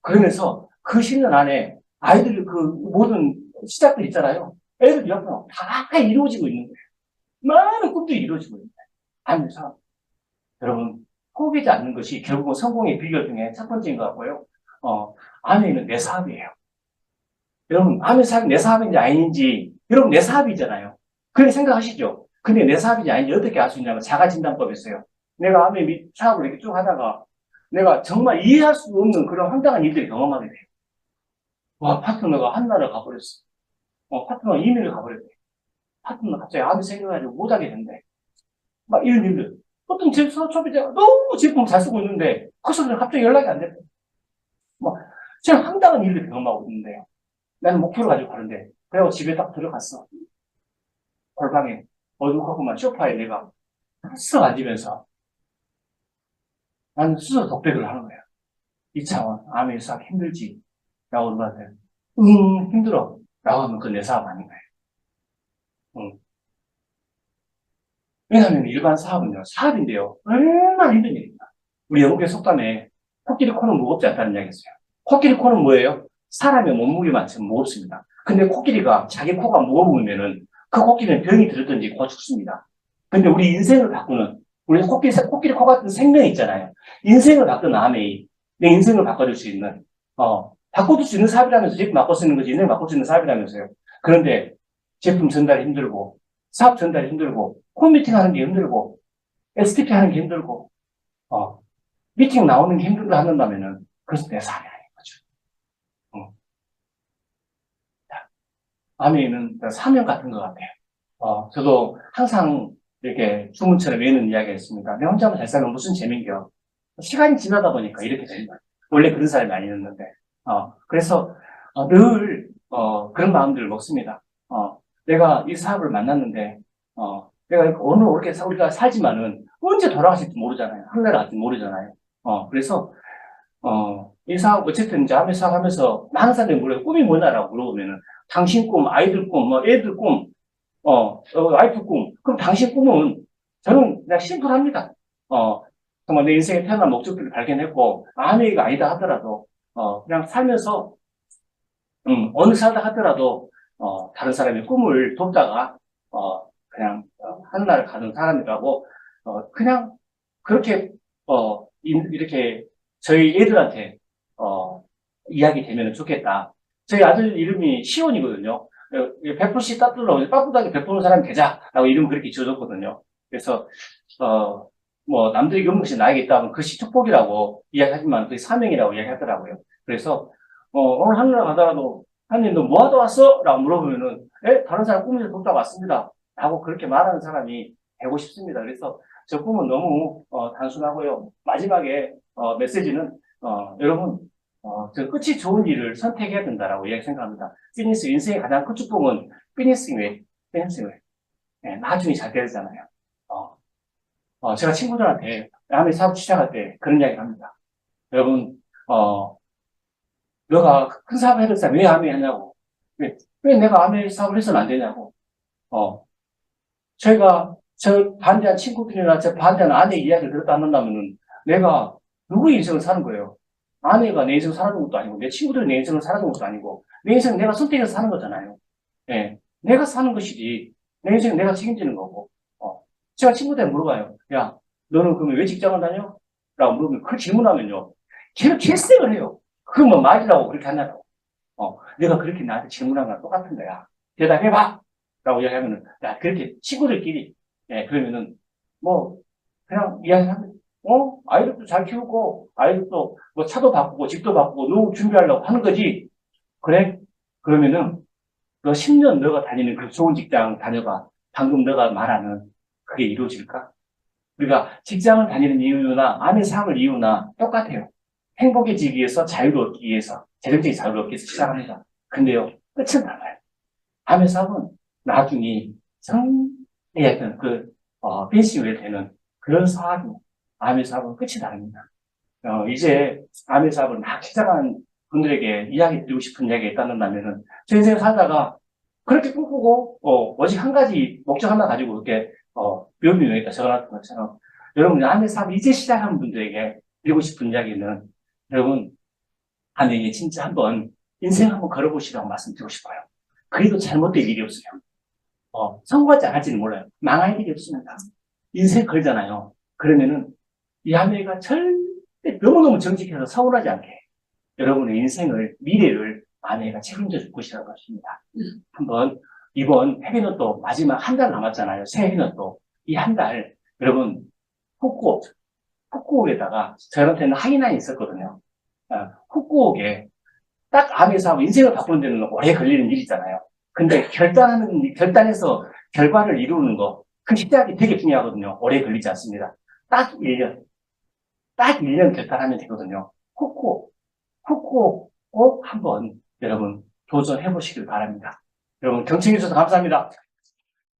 그러면서 그 10년 안에 아이들 그 모든 시작들 있잖아요. 애들 옆으로 다 이루어지고 있는 거예요. 많은 꿈들이 이루어지고 있는 거예요. 하면서, 여러분, 포기하지 않는 것이 결국은 성공의 비결 중에 첫 번째인 것 같고요. 아내는 내 사업이에요. 여러분, 아내 사업이 내 사업인지 아닌지, 여러분, 내 사업이잖아요. 그렇게 생각하시죠? 근데 내 사업인지 아닌지 어떻게 알 수 있냐면 자가진단법이 있어요. 내가 아내 사업을 이렇게 쭉 하다가 내가 정말 이해할 수 없는 그런 황당한 일들을 경험하게 돼요. 파트너가 한나라를 가버렸어. 파트너가 이민을 가버렸대. 파트너가 갑자기 아내 생겨가지고 못하게 된대. 막 이런 일들. 어떤 소비자가 너무 제품 잘 쓰고 있는데 그 소비자 갑자기 연락이 안 됐대. 제가 황당한 일을 경험하고 있는데요. 나는 목표를 가지고 가는데 그래서 집에 딱 들어갔어. 골방에 어둑하고만 소파에 내가 쓱 앉으면서 나는 스스로 독백을 하는 거야. 이차원 아메 사업 힘들지? 라고 누나한테 힘들어. 라고 하면 그건 내 사업 아닌 거예요. 왜냐하면 일반 사업은요, 사업인데요, 얼마나 힘든 일입니다. 우리 영국의 속담에 코끼리 코는 무겁지 않다는 이야기 있어요. 코끼리 코는 뭐예요? 사람의 몸무게만큼 무겁습니다. 근데 코끼리가 자기 코가 무거우면은 그 코끼리는 병이 들었든지 곧 죽습니다. 근데 우리 인생을 바꾸는, 우리 코끼리 코 같은 생명이 있잖아요. 인생을 바꾸는 아메이, 내 인생을 바꿔줄 수 있는, 바꿔줄 수 있는 사업이라면서 제품 바꿔 쓰는 거지, 인생 바꿔 쓰는 사업이라면서요. 그런데 제품 전달이 힘들고, 사업 전달이 힘들고, 홈미팅 하는 게 힘들고, STP 하는 게 힘들고, 미팅 나오는 게 힘들고 한다면은, 그래서 내 사업이 아닌 거죠. 아메이는 사명 같은 것 같아요. 저도 항상 이렇게 주문처럼 외우는 이야기가 있습니다. 내 혼자만 잘 살면 무슨 재민겨. 시간이 지나다 보니까 이렇게 되는 거예요. 원래 그런 사람이 아니었는데. 그래서, 늘, 그런 마음들을 먹습니다. 내가 이 사업을 만났는데, 내가 오늘 이렇게 우리가 살지만은 언제 돌아가실지 모르잖아요. 한나라 갈지 모르잖아요. 그래서, 이 사업, 어쨌든 이제 아메 사업 하면서 많은 사람들이 물어요. 꿈이 뭐냐라고 물어보면은, 당신 꿈, 아이들 꿈, 애들 꿈, 와이프 꿈. 그럼 당신 꿈은, 저는 그냥 심플합니다. 정말 내 인생에 태어난 목적들을 발견했고, 아내가 아니다 하더라도, 그냥 살면서, 어느 살다 하더라도, 다른 사람의 꿈을 돕다가, 그냥, 하늘나라를 가는 사람이라고, 그냥, 그렇게, 이렇게, 저희 애들한테, 이야기 되면 좋겠다. 저희 아들 이름이 시온이거든요. 100%씩 따뜻하고 빠듯하게 베푸는 사람이 되자라고 이름 그렇게 지어줬거든요. 그래서 남들이 없는 것이 나에게 있다면 그것이 축복이라고 이야기하지만 그게 사명이라고 이야기하더라고요. 그래서 오늘 하늘나라 가더라도 하나님 너 뭐 하다 왔어? 라고 물어보면은 다른 사람 꿈을 돕다 왔습니다. 라고 그렇게 말하는 사람이 되고 싶습니다. 그래서 저 꿈은 너무 단순하고요. 마지막에 메시지는 여러분 저 끝이 좋은 일을 선택해야 된다라고 이야기 생각합니다. 피니스 인생의 가장 큰 축복은 피니싱 웨이. 네, 나중에 잘 되잖아요. 제가 친구들한테 아내 사업 시작할 때 그런 이야기 합니다. 여러분, 너가 큰 사업을 해도 왜 아내 하냐고. 왜 내가 아내 사업을 해서는 안 되냐고. 저 반대한 친구들이나 저 반대한 아내 이야기를 들었다 안 한다면은 내가 누구의 인생을 사는 거예요? 아내가 내 인생을 살아준 것도 아니고, 내 친구들이 내 인생을 살아준 것도 아니고, 내 인생은 내가 선택해서 사는 거잖아요. 예. 내가 사는 것이지, 내 인생은 내가 책임지는 거고, 제가 친구들한테 물어봐요. 야, 너는 그러면 왜 직장을 다녀? 라고 물으면, 그 질문하면요. 걔는 개색을 해요. 그건 뭐 맞으라고 그렇게 한다고. 내가 그렇게 나한테 질문한 거랑 똑같은 거야. 대답해봐! 라고 이야기하면은, 야, 그렇게 친구들끼리, 예, 그러면은, 뭐, 그냥 이야기하면, 아이들도 잘 키우고, 아이들도 뭐 차도 바꾸고, 집도 바꾸고, 노후 준비하려고 하는 거지. 그래? 그러면은, 너 10년 너가 다니는 그 좋은 직장 다녀봐. 방금 너가 말하는 그게 이루어질까? 우리가 직장을 다니는 이유나 아내 삶을 이유나 똑같아요. 행복해지기 위해서 자유를 얻기 위해서, 재정적인 자유를 얻기 위해서 시작합니다. 근데요, 끝은 달라요. 아내 삶은 나중에 성의했던 펜싱 후에 되는 그런 사업이 아내 삶은 끝이 다릅니다. 이제 아내 사업을 막 시작하는 분들에게 이야기 드리고 싶은 이야기가 있다면은, 제 인생을 살다가 그렇게 꿈꾸고, 오직 한 가지 목적 하나 가지고 이렇게, 묘미 여기다 적어놨던 것처럼, 여러분, 아내 사업 이제 시작하는 분들에게 드리고 싶은 이야기는, 여러분, 아내에게 진짜 한번 인생 한번 걸어보시라고 말씀드리고 싶어요. 그래도 잘못될 일이 없어요. 성공하지 않을지는 몰라요. 망할 일이 없습니다. 인생 걸잖아요. 그러면은, 이 아내가 절대 너무너무 정직해서 서운하지 않게 여러분의 인생을, 미래를 아내가 책임져 줄 것이라는 것입니다. 한번 이번 해변도 마지막 한 달 남았잖아요. 새 해변도 이 한 달 여러분 훅구옥에다가 저한테는 하이난이 있었거든요. 훅구옥에 딱 아내에서 하고 인생을 바꾸는 데는 오래 걸리는 일이잖아요. 근데 결단해서 결과를 이루는 거, 그 시작이 되게 중요하거든요. 오래 걸리지 않습니다. 딱 1년 결단하면 되거든요. 훅구옥 꼭 한번 여러분 도전해 보시길 바랍니다. 여러분 경청해 주셔서 감사합니다.